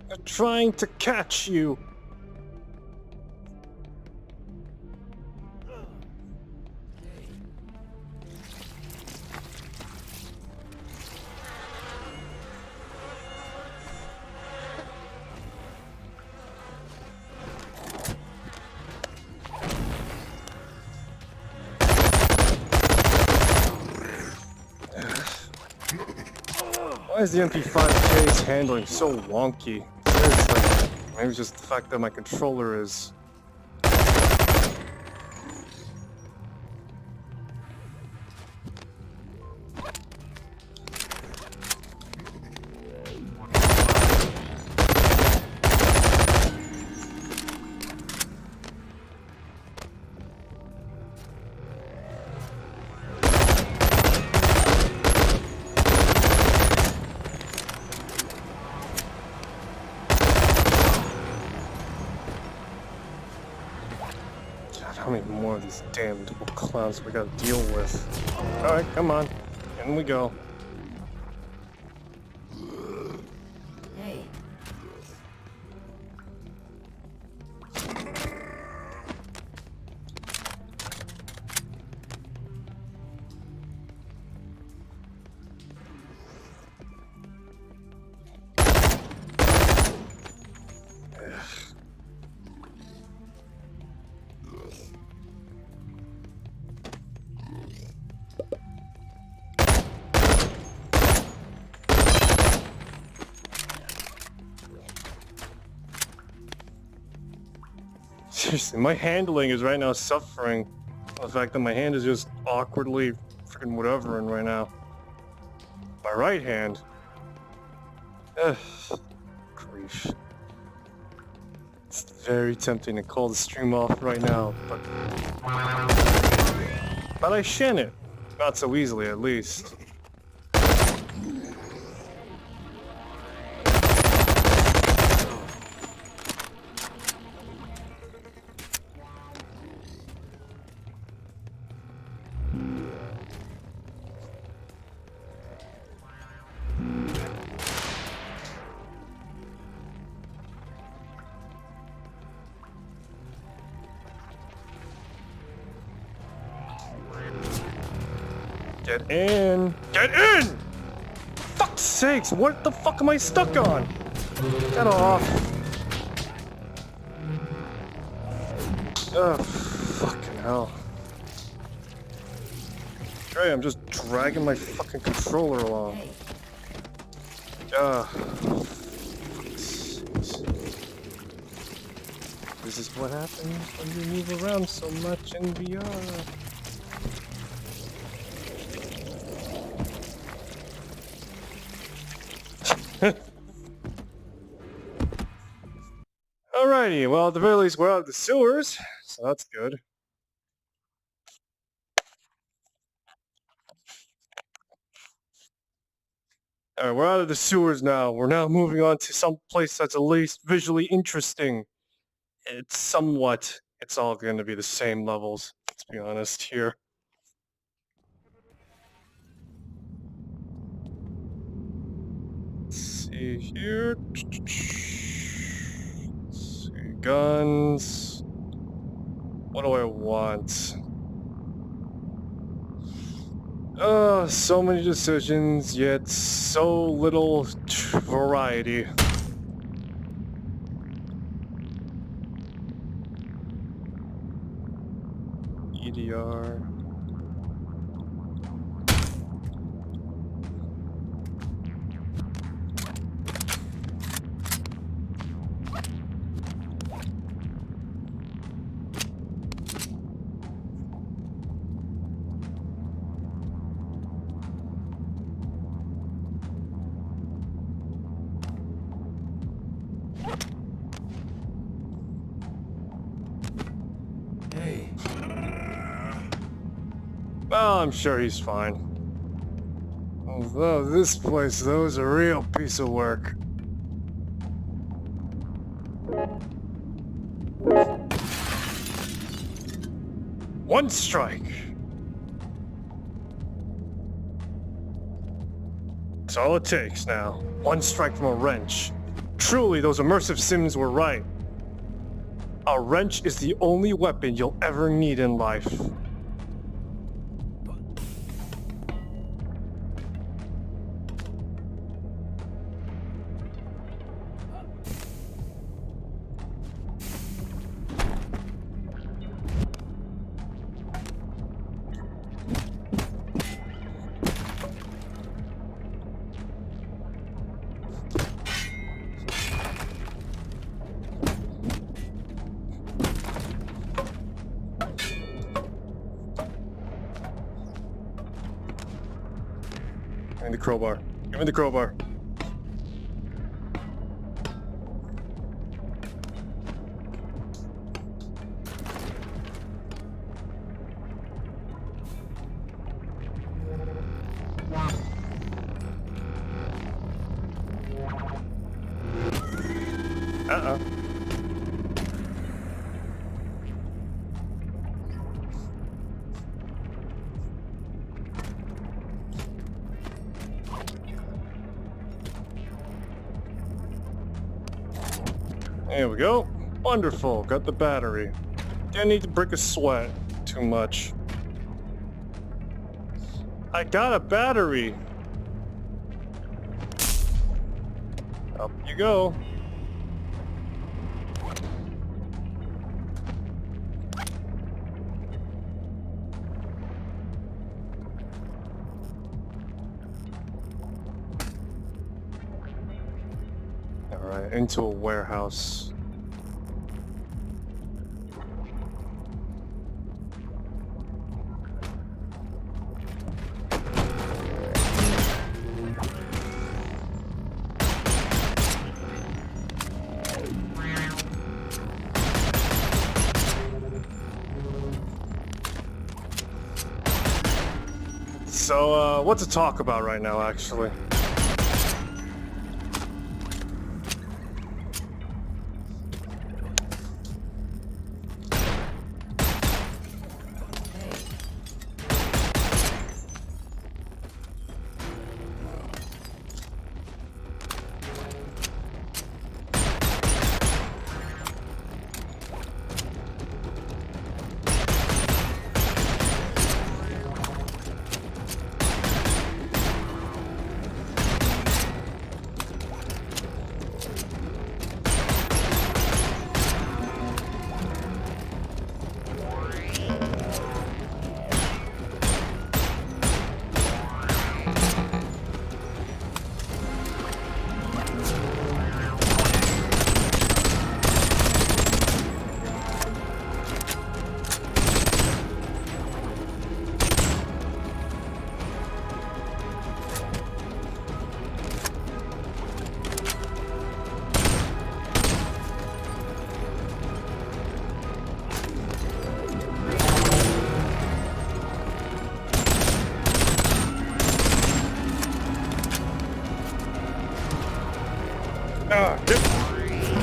They're trying to catch you. Why is the MP5K's handling so wonky? Seriously, maybe it's just the fact that my controller is... How many more of these damn little clowns we gotta deal with? Alright, come on. In we go. Hey. Seriously, my handling is right now suffering. The fact that my hand is just awkwardly freaking whatevering right now. My right hand. Ugh. Grief. It's very tempting to call the stream off right now, but I shan't. Not so easily, at least. Get in! Get in! Fuck's sakes, what the fuck am I stuck on? Get off. Ugh, fucking hell. Okay, I'm just dragging my fucking controller along. Hey. Fuck's sakes. This is what happens when you move around so much in VR. Alrighty, well at the very least we're out of the sewers, so that's good. Alright, we're out of the sewers now. We're now moving on to some place that's at least visually interesting. It's all going to be the same levels, let's be honest here. Let's see here. Guns. What do I want? Oh, so many decisions, yet so little variety. EDR. Hey. Well, I'm sure he's fine. Although this place, though, is a real piece of work. One strike! That's all it takes now. One strike from a wrench. Truly, those immersive sims were right. A wrench is the only weapon you'll ever need in life. Give me the crowbar. Give me the crowbar. There we go. Wonderful. Got the battery. Didn't need to break a sweat too much. I got a battery. Up you go. All right, into a warehouse. So, what to talk about right now, actually?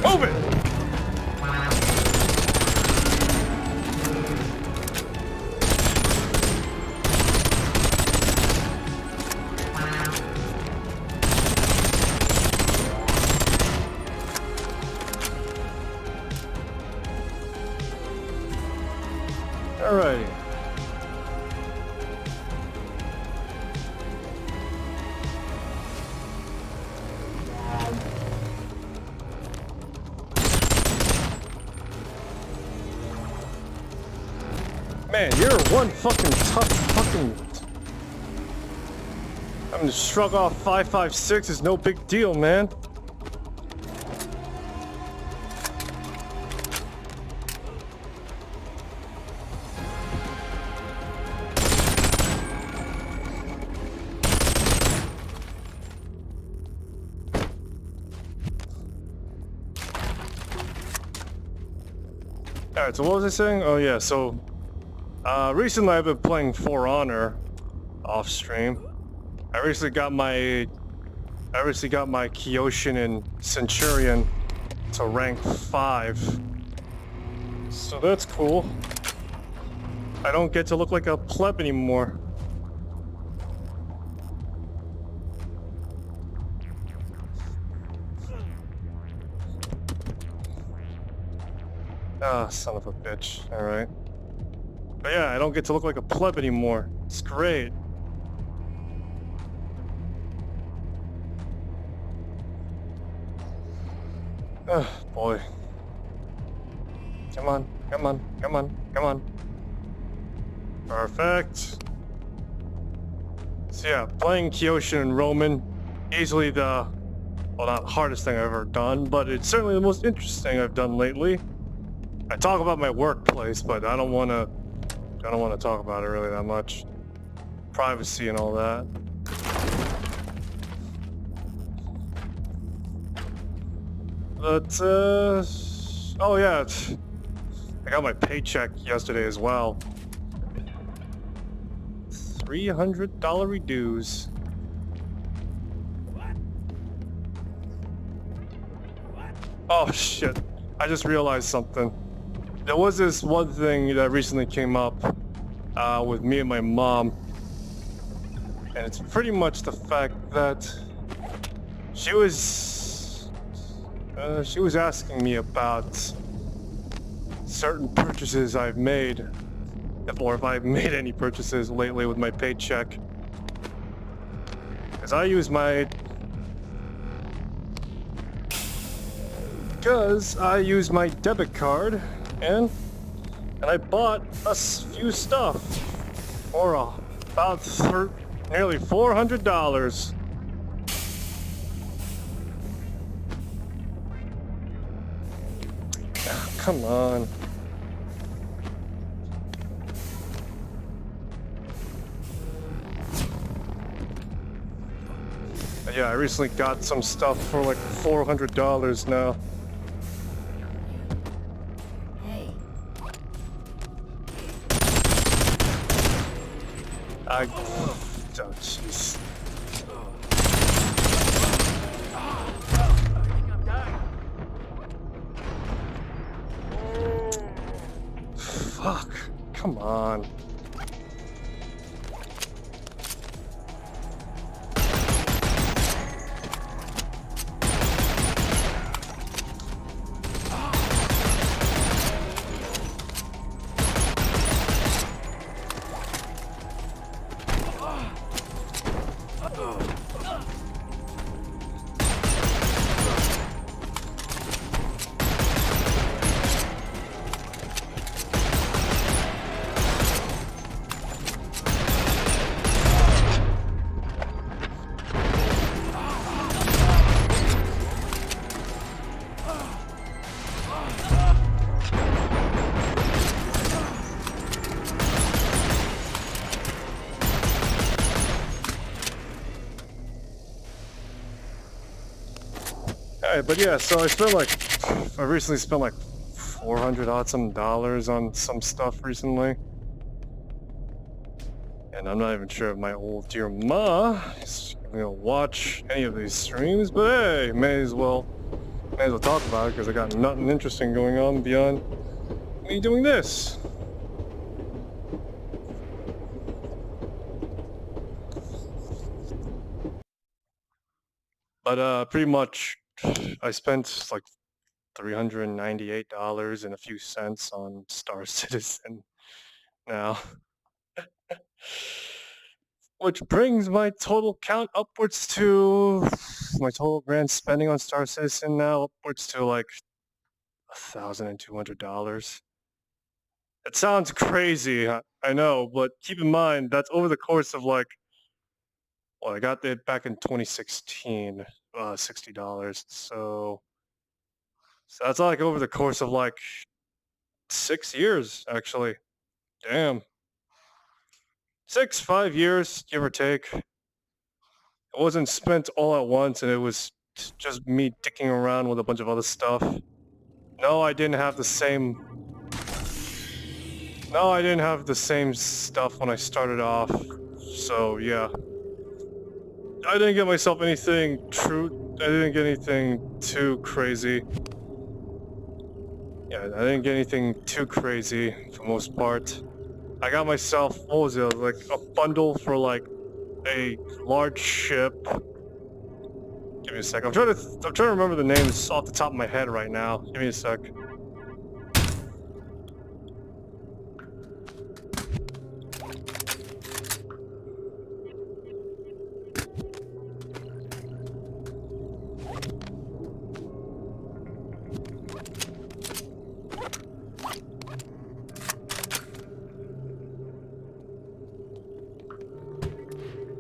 Move it! Alrighty. Man, you're one fucking tough fucking... I'm gonna shrug off 556 is no big deal, man. Alright, so what was I saying? Oh yeah, so... recently I've been playing For Honor off stream. I recently got my Kyoshin and Centurion to rank 5. So that's cool. I don't get to look like a pleb anymore. Ah, son of a bitch. Alright. But yeah, I don't get to look like a pleb anymore. It's great. Oh, boy. Come on, come on, come on, come on. Perfect. So yeah, playing Kyoshin and Roman, easily the, well, not hardest thing I've ever done, but it's certainly the most interesting I've done lately. I talk about my workplace, but I don't want to talk about it really that much. Privacy and all that. But, oh yeah, I got my paycheck yesterday as well. $300 reduce. Oh shit, I just realized something. There was this one thing that recently came up with me and my mom. And it's pretty much the fact that she was... She was asking me about certain purchases I've made, or if I've made any purchases lately with my paycheck. Because I use my debit card, and I bought a few stuff for about nearly $400. Ah, come on. Yeah, I recently got some stuff for like $400 now. Hey, Oh, jeez. Fuck. Come on. Alright, but yeah, so I recently spent like 400 odd some dollars on some stuff recently. And I'm not even sure if my old dear ma is gonna watch any of these streams, but hey, may as well talk about it because I got nothing interesting going on beyond me doing this. But pretty much I spent like $398 and a few cents on Star Citizen now. Which brings my total count upwards to my total grand spending on Star Citizen now upwards to like $1,200. It sounds crazy, I know, but keep in mind that's over the course of like, well, I got it back in 2016, $60. So that's like over the course of like 6 years, actually. Damn. 5 years, give or take. It wasn't spent all at once, and it was just me dicking around with a bunch of other stuff. No, I didn't have the same... No, I didn't have the same stuff when I started off. So, yeah. I didn't get myself anything I didn't get anything too crazy. Yeah, I didn't get anything too crazy for the most part. I got myself, what was it, like a bundle for like a large ship. Give me a sec. I'm trying to remember the names off the top of my head right now. Give me a sec.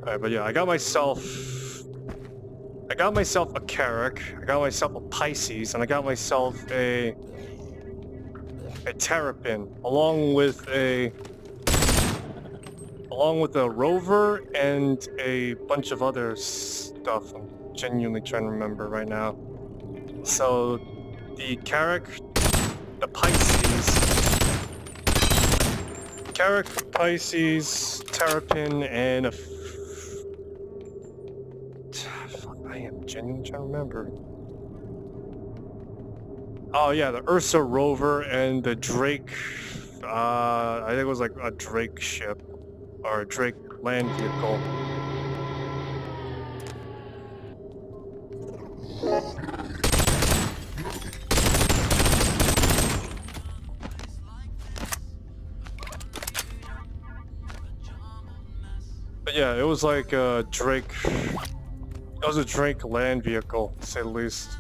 Alright, but yeah, I got myself a Carrack, I got myself a Pisces, and I got myself a Terrapin, along with a rover and a bunch of other stuff. I'm genuinely trying to remember right now. So the Carrack, the Pisces, Terrapin, and a I am genuinely trying to remember. Oh yeah, the Ursa rover and the Drake, I think it was like a Drake ship, or a Drake land vehicle. Yeah, it was like a Drake. It was a Drake land vehicle, to say the least.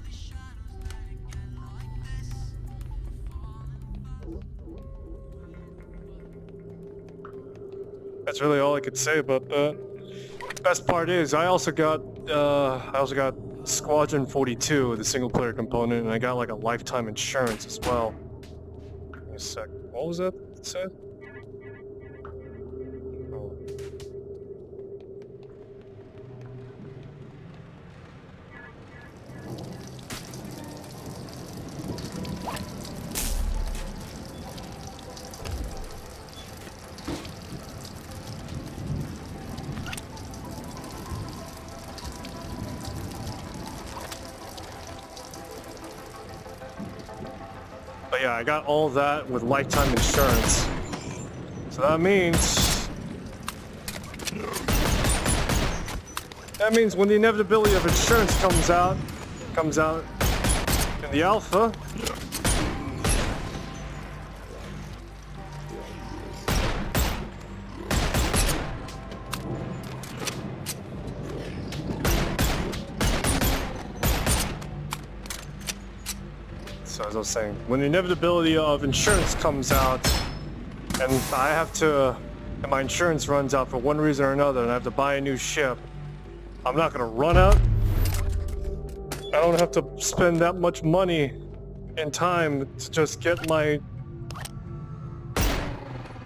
That's really all I could say about that. Best part is I also got Squadron 42, the single player component, and I got like a lifetime insurance as well. Give me a sec. What was that it said? Oh. But yeah, I got all that with lifetime insurance. So that means when the inevitability of insurance comes out in the alpha, so as I was saying, when the inevitability of insurance comes out, and and my insurance runs out for one reason or another, and I have to buy a new ship, I'm not gonna run out. I don't have to spend that much money and time to just get a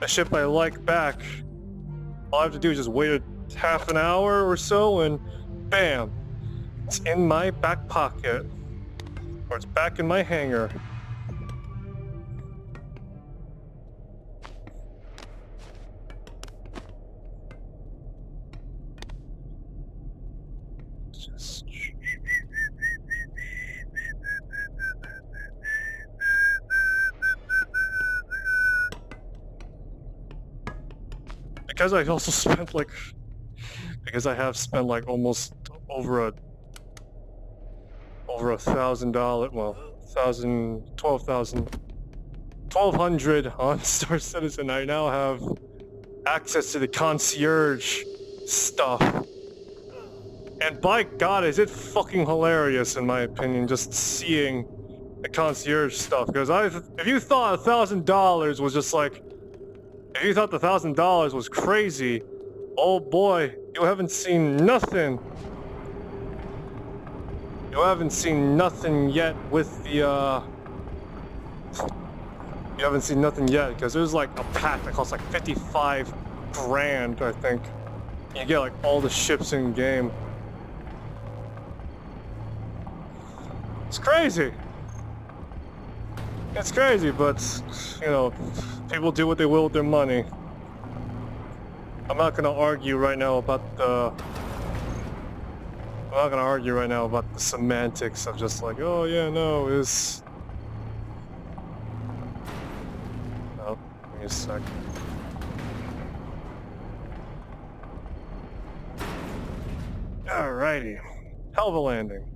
ship I like back. All I have to do is just wait a half an hour or so, and bam, it's in my back pocket, or it's back in my hangar. Just... Because I also spent like, because I have spent like almost over $1,000, well, 1,200 on Star Citizen. I now have access to the concierge stuff. And by God, is it fucking hilarious, in my opinion, just seeing the concierge stuff. Because if you thought $1,000 was just like, if you thought the $1,000 was crazy, oh boy, you haven't seen nothing. You haven't seen nothing yet with the, you haven't seen nothing yet, because there's like a pack that costs like 55 grand, I think. You get like all the ships in game. It's crazy. It's crazy, but, you know, people do what they will with their money. I'm not gonna argue right now about the semantics of just like, oh yeah, no, it's... Oh, give me a sec. Alrighty. Hell of a landing.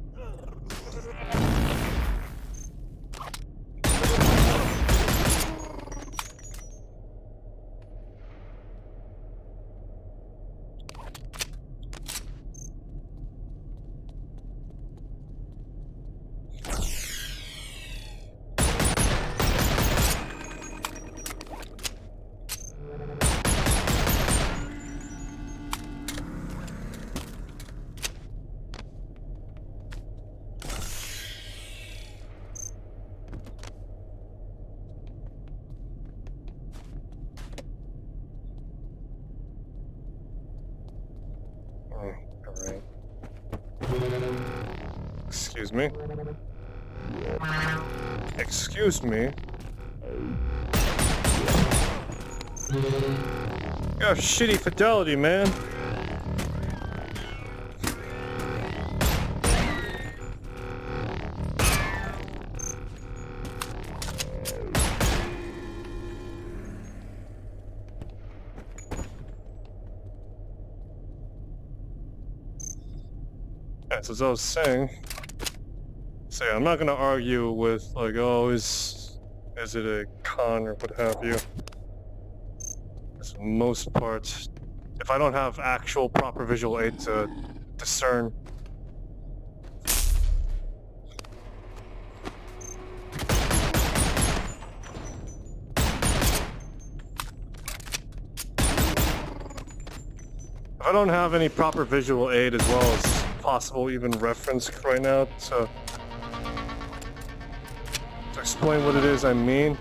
Alright. Excuse me. Excuse me. You have shitty fidelity, man. So as I was saying, I'm not gonna argue with like, oh, is it a con or what have you. For the most part, if I don't have actual proper visual aid to discern. If I don't have any proper visual aid as well as possible even reference right now to explain what it is I mean.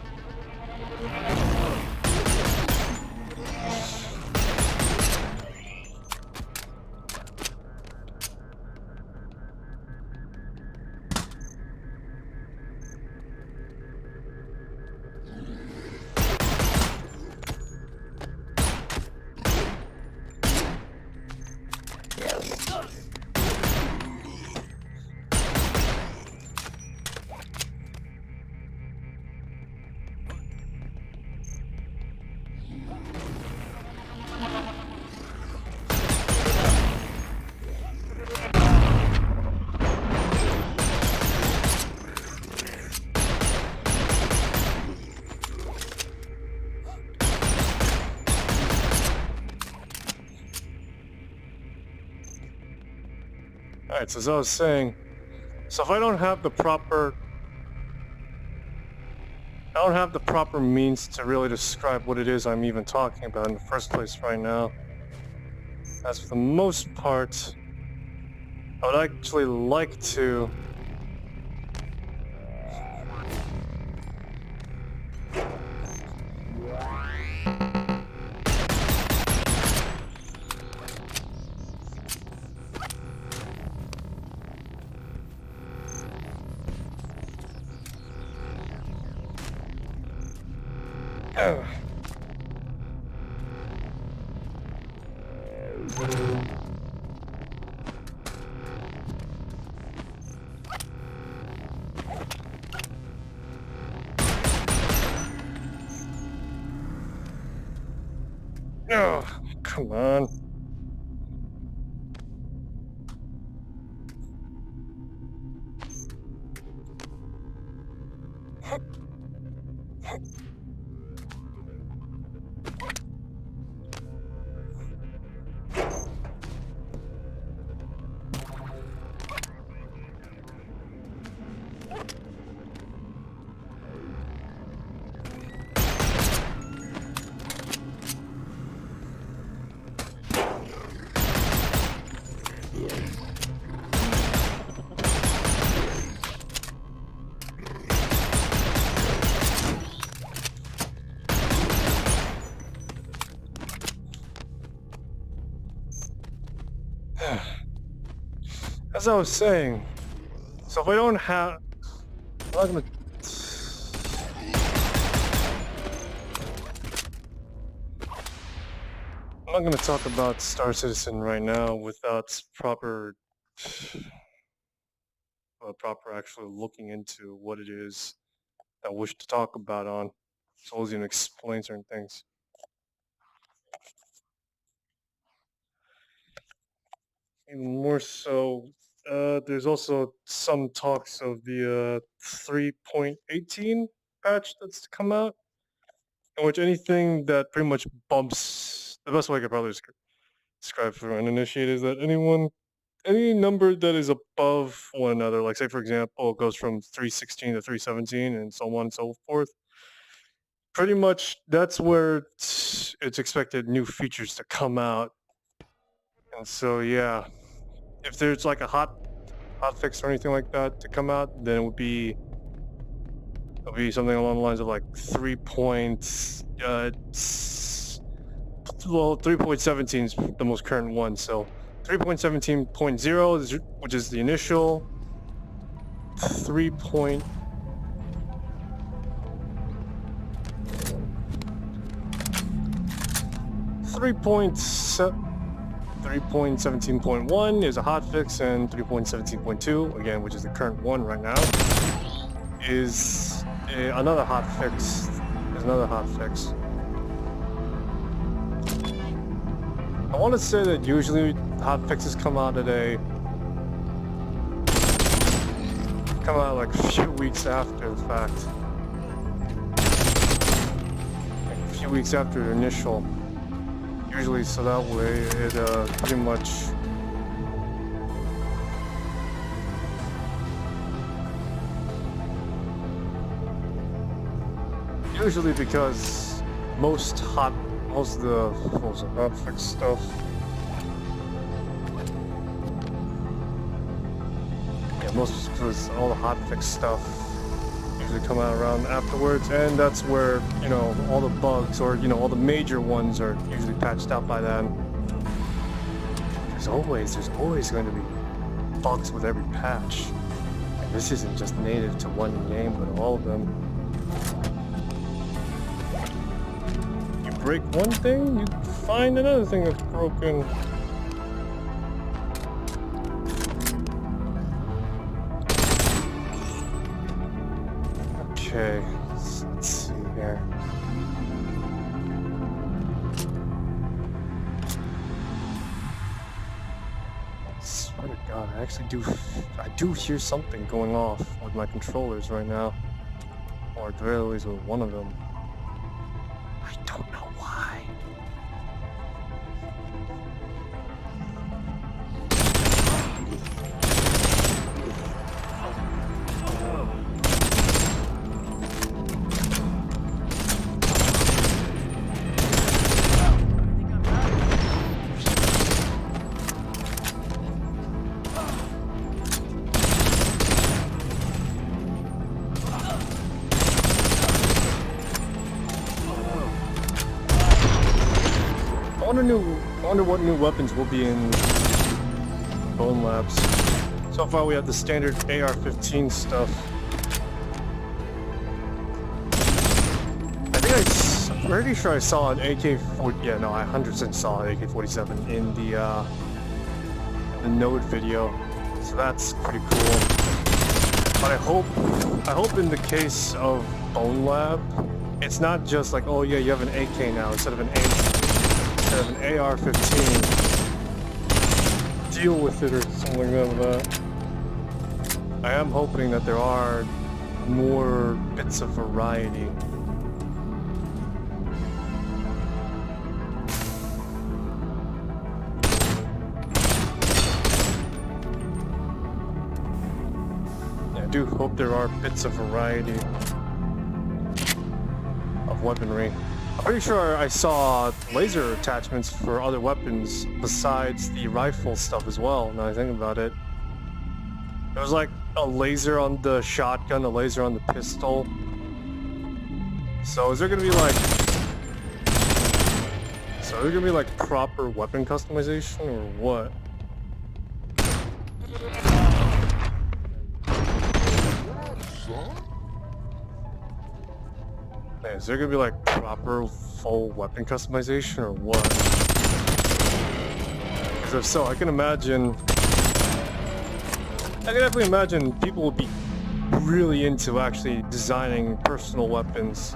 Alright, so as I was saying, so if I don't have the proper means to really describe what it is I'm even talking about in the first place right now, as for the most part, I would actually like to oh, come on. As I was saying, so if I don't have, I'm not gonna talk about Star Citizen right now without proper actually looking into what it is I wish to talk about on, so I was gonna explain certain things. Even more so, there's also some talks of the 3.18 patch that's come out, in which anything that pretty much bumps, the best way I could probably describe for an initiate is that any number that is above one another, like say for example, it goes from 316 to 317 and so on and so forth, pretty much that's where it's expected new features to come out. And so yeah, if there's like a hot fix or anything like that to come out, then it'll be something along the lines of like 3.17 is the most current one. So 3.17.0 is, which is the initial 3.17.1 is a hotfix, and 3.17.2, again, which is the current one right now, is another hotfix. I want to say that usually hotfixes come out like a few weeks after the fact. Like a few weeks after the initial. Usually, so that way it pretty much. Usually because most of the hotfix stuff. Yeah, because all the hotfix stuff usually come out around afterwards, and that's where, you know, all the bugs, or, you know, all the major ones are usually patched out by then. There's always going to be bugs with every patch. And this isn't just native to one game, but all of them. You break one thing, you find another thing that's broken. Okay, let's see here. Swear to God, I do hear something going off with my controllers right now, or at the very least with one of them. I don't know why. I wonder what new weapons will be in Bonelabs. So far we have the standard AR-15 stuff. I'm pretty sure I saw an AK-40. Yeah, no, I 100% saw an AK-47 in the Node video. So that's pretty cool. But I hope in the case of Bonelab, it's not just like, oh yeah, you have an AK now instead of an AR-15. Deal with it or something like that. I am hoping that there are more bits of variety. I do hope there are bits of variety of weaponry. I'm pretty sure I saw laser attachments for other weapons besides the rifle stuff as well, now I think about it. There was like a laser on the shotgun, a laser on the pistol. So is there gonna be like proper weapon customization or what? Is there gonna be like proper full weapon customization or what? Because if so, I can definitely imagine people would be really into actually designing personal weapons.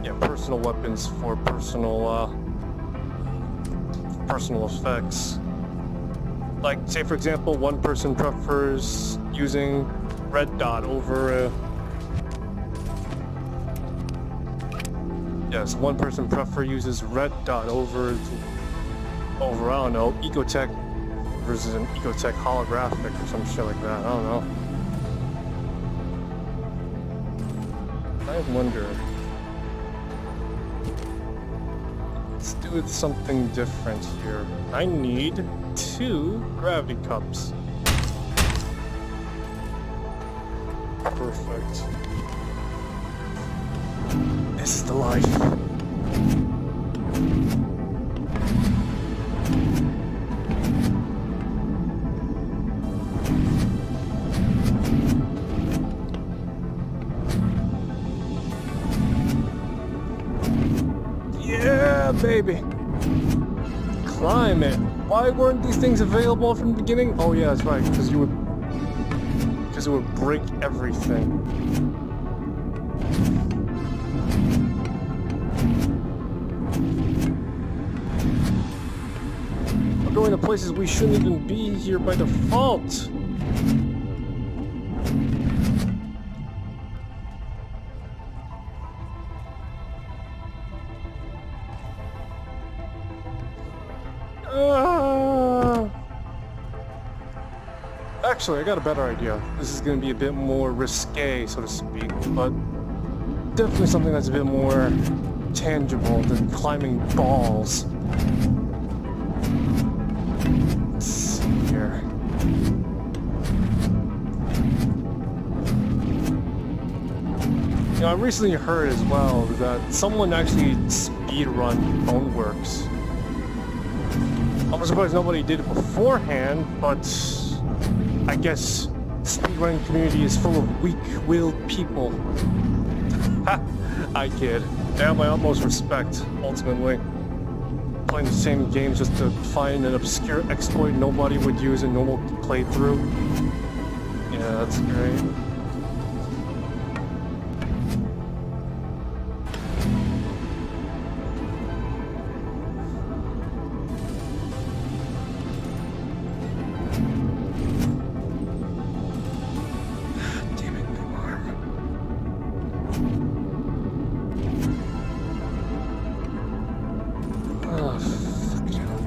Yeah, personal weapons for personal effects. Like, say for example, one person prefers using red dot over yes, one person uses red dot over I don't know, Ecotech versus an Ecotech holographic or some shit like that. I don't know. I wonder. Let's do something different here. I need 2 gravity cups. Perfect. This is the life. Yeah, baby. Climb it. Why weren't these things available from the beginning? Oh yeah, that's right, because it would break everything. We're going to places we shouldn't even be here by default. Actually, I got a better idea. This is going to be a bit more risque, so to speak, but definitely something that's a bit more tangible than climbing balls. Let's see here. You know, I recently heard as well that someone actually speedrun Boneworks. I'm surprised nobody did it beforehand, but I guess the speedrunning community is full of weak-willed people. Ha! I kid. They have my utmost respect, ultimately. Playing the same games just to find an obscure exploit nobody would use in normal playthrough. Yeah, that's great.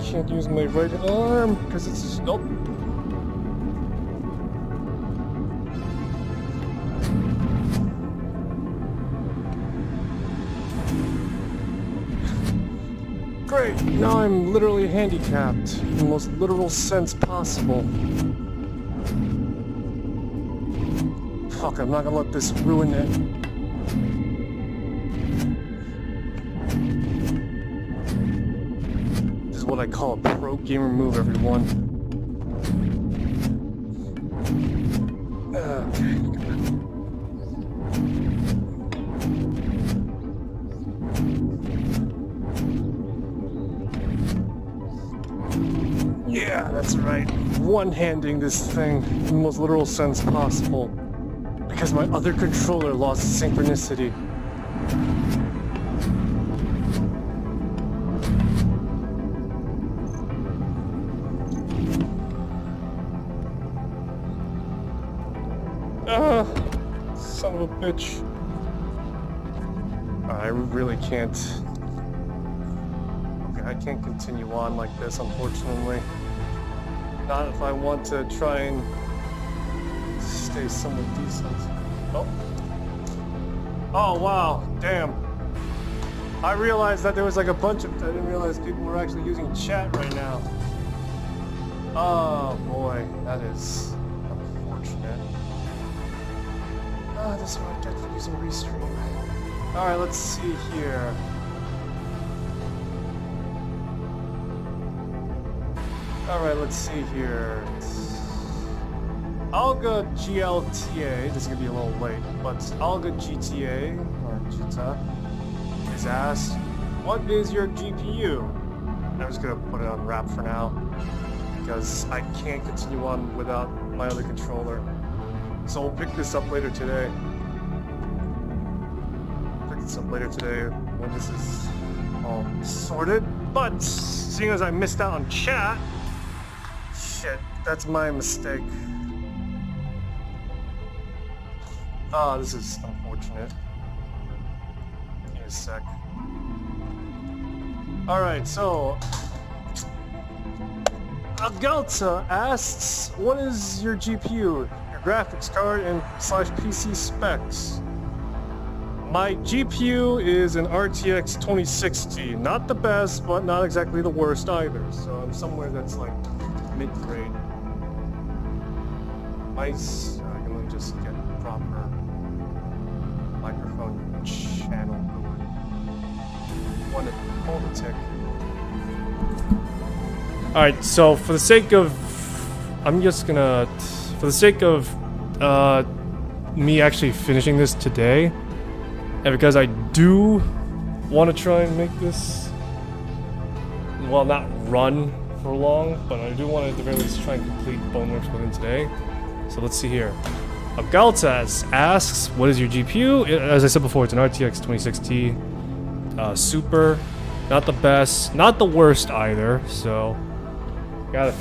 Can't use my right arm because it's nope. Great, now I'm literally handicapped in the most literal sense possible. Fuck, I'm not gonna let this ruin it. What I call a pro gamer move, everyone. Okay. Yeah, that's right. One-handing this thing in the most literal sense possible. Because my other controller lost synchronicity. Son of a bitch. I really can't. Okay, I can't continue on like this, unfortunately. Not if I want to try and stay somewhat decent. Oh. Oh, wow. Damn. I realized that there was like a bunch of. I didn't realize people were actually using chat right now. Oh, boy. That is unfortunate. Ah, this is what I get for using Restream. Alright, let's see here. Alright, let's see here. Alga GLTA, this is gonna be a little late, but Alga GTA, or Jita, is asked, what is your GPU? I'm just gonna put it on wrap for now, because I can't continue on without my other controller. So we'll pick this up later today. When this is all sorted. But seeing as I missed out on chat, shit, that's my mistake. Ah, this is unfortunate. Give me a sec. Alright, so Agalta asks, what is your GPU? Graphics card and /PC specs. My GPU is an RTX 2060. Not the best, but not exactly the worst either. So I'm somewhere that's like mid-grade. Nice. Let me just get proper microphone channel going. Want to hold a tick. Alright, so for the sake of... I'm just gonna... For the sake of me actually finishing this today, and because I do want to try and make this, well, not run for long, but I do want to at the very least try and complete Boneworks within today. So let's see here. Abgaltaz asks, what is your GPU? As I said before, it's an RTX 2060 Super. Not the best, not the worst either, so I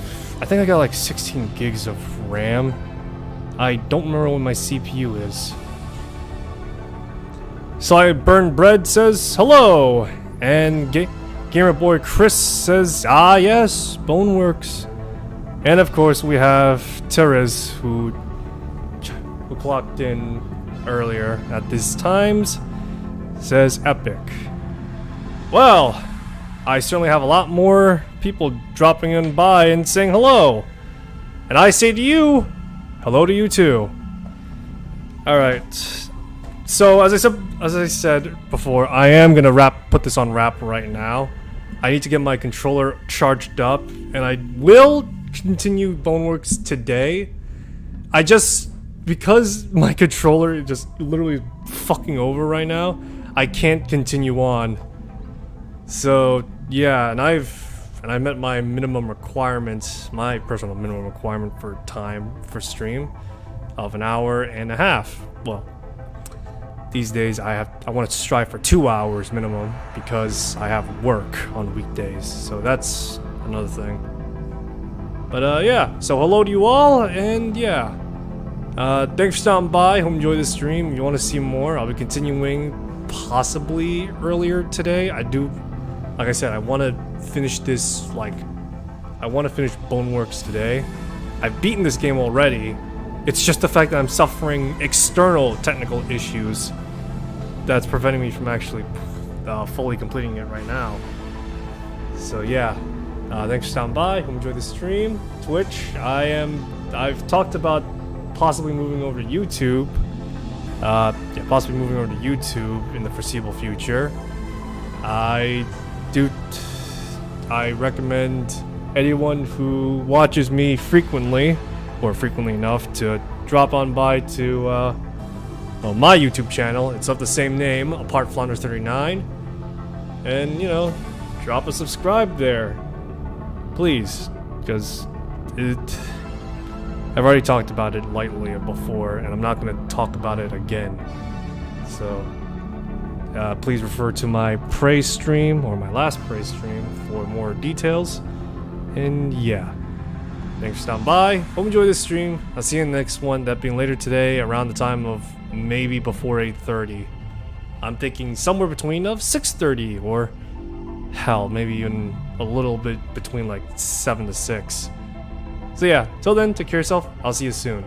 think I got like 16 gigs of RAM. I don't remember what my CPU is. Sly Burned Bread says hello, and Gamer Boy Chris says, ah yes, Boneworks. And of course, we have Therese, who clocked in earlier at these times, says epic. Well, I certainly have a lot more people dropping in by and saying hello. And I say to you, hello to you too. Alright. So as I said before, I am gonna put this on wrap right now. I need to get my controller charged up, and I will continue Boneworks today. Because my controller is just literally fucking over right now, I can't continue on. So yeah, and I met my minimum requirements, my personal minimum requirement for time for stream of an hour and a half. Well, these days I want to strive for 2 hours minimum because I have work on weekdays. So that's another thing. But yeah, so hello to you all, and yeah. Thanks for stopping by. Hope you enjoyed this stream. If you want to see more, I'll be continuing possibly earlier today. Like I said, I want to finish this, I want to finish Boneworks today. I've beaten this game already. It's just the fact that I'm suffering external technical issues that's preventing me from actually fully completing it right now. So yeah, thanks for stopping by. Hope you enjoyed the stream. Twitch, I've talked about possibly moving over to YouTube. Yeah, possibly moving over to YouTube in the foreseeable future. I recommend anyone who watches me frequently, or frequently enough, to drop on by to my YouTube channel. It's of the same name, Apart Flanders 39, and you know, drop a subscribe there, please, because I've already talked about it lightly before, and I'm not going to talk about it again. So please refer to my praise stream, or my last praise stream, for more details. And yeah, thanks for stopping by. Hope you enjoy this stream. I'll see you in the next one, that being later today, around the time of maybe before 8:30. I'm thinking somewhere between 6:30, or hell, maybe even a little bit between like 7 to 6. So yeah, till then, take care of yourself. I'll see you soon.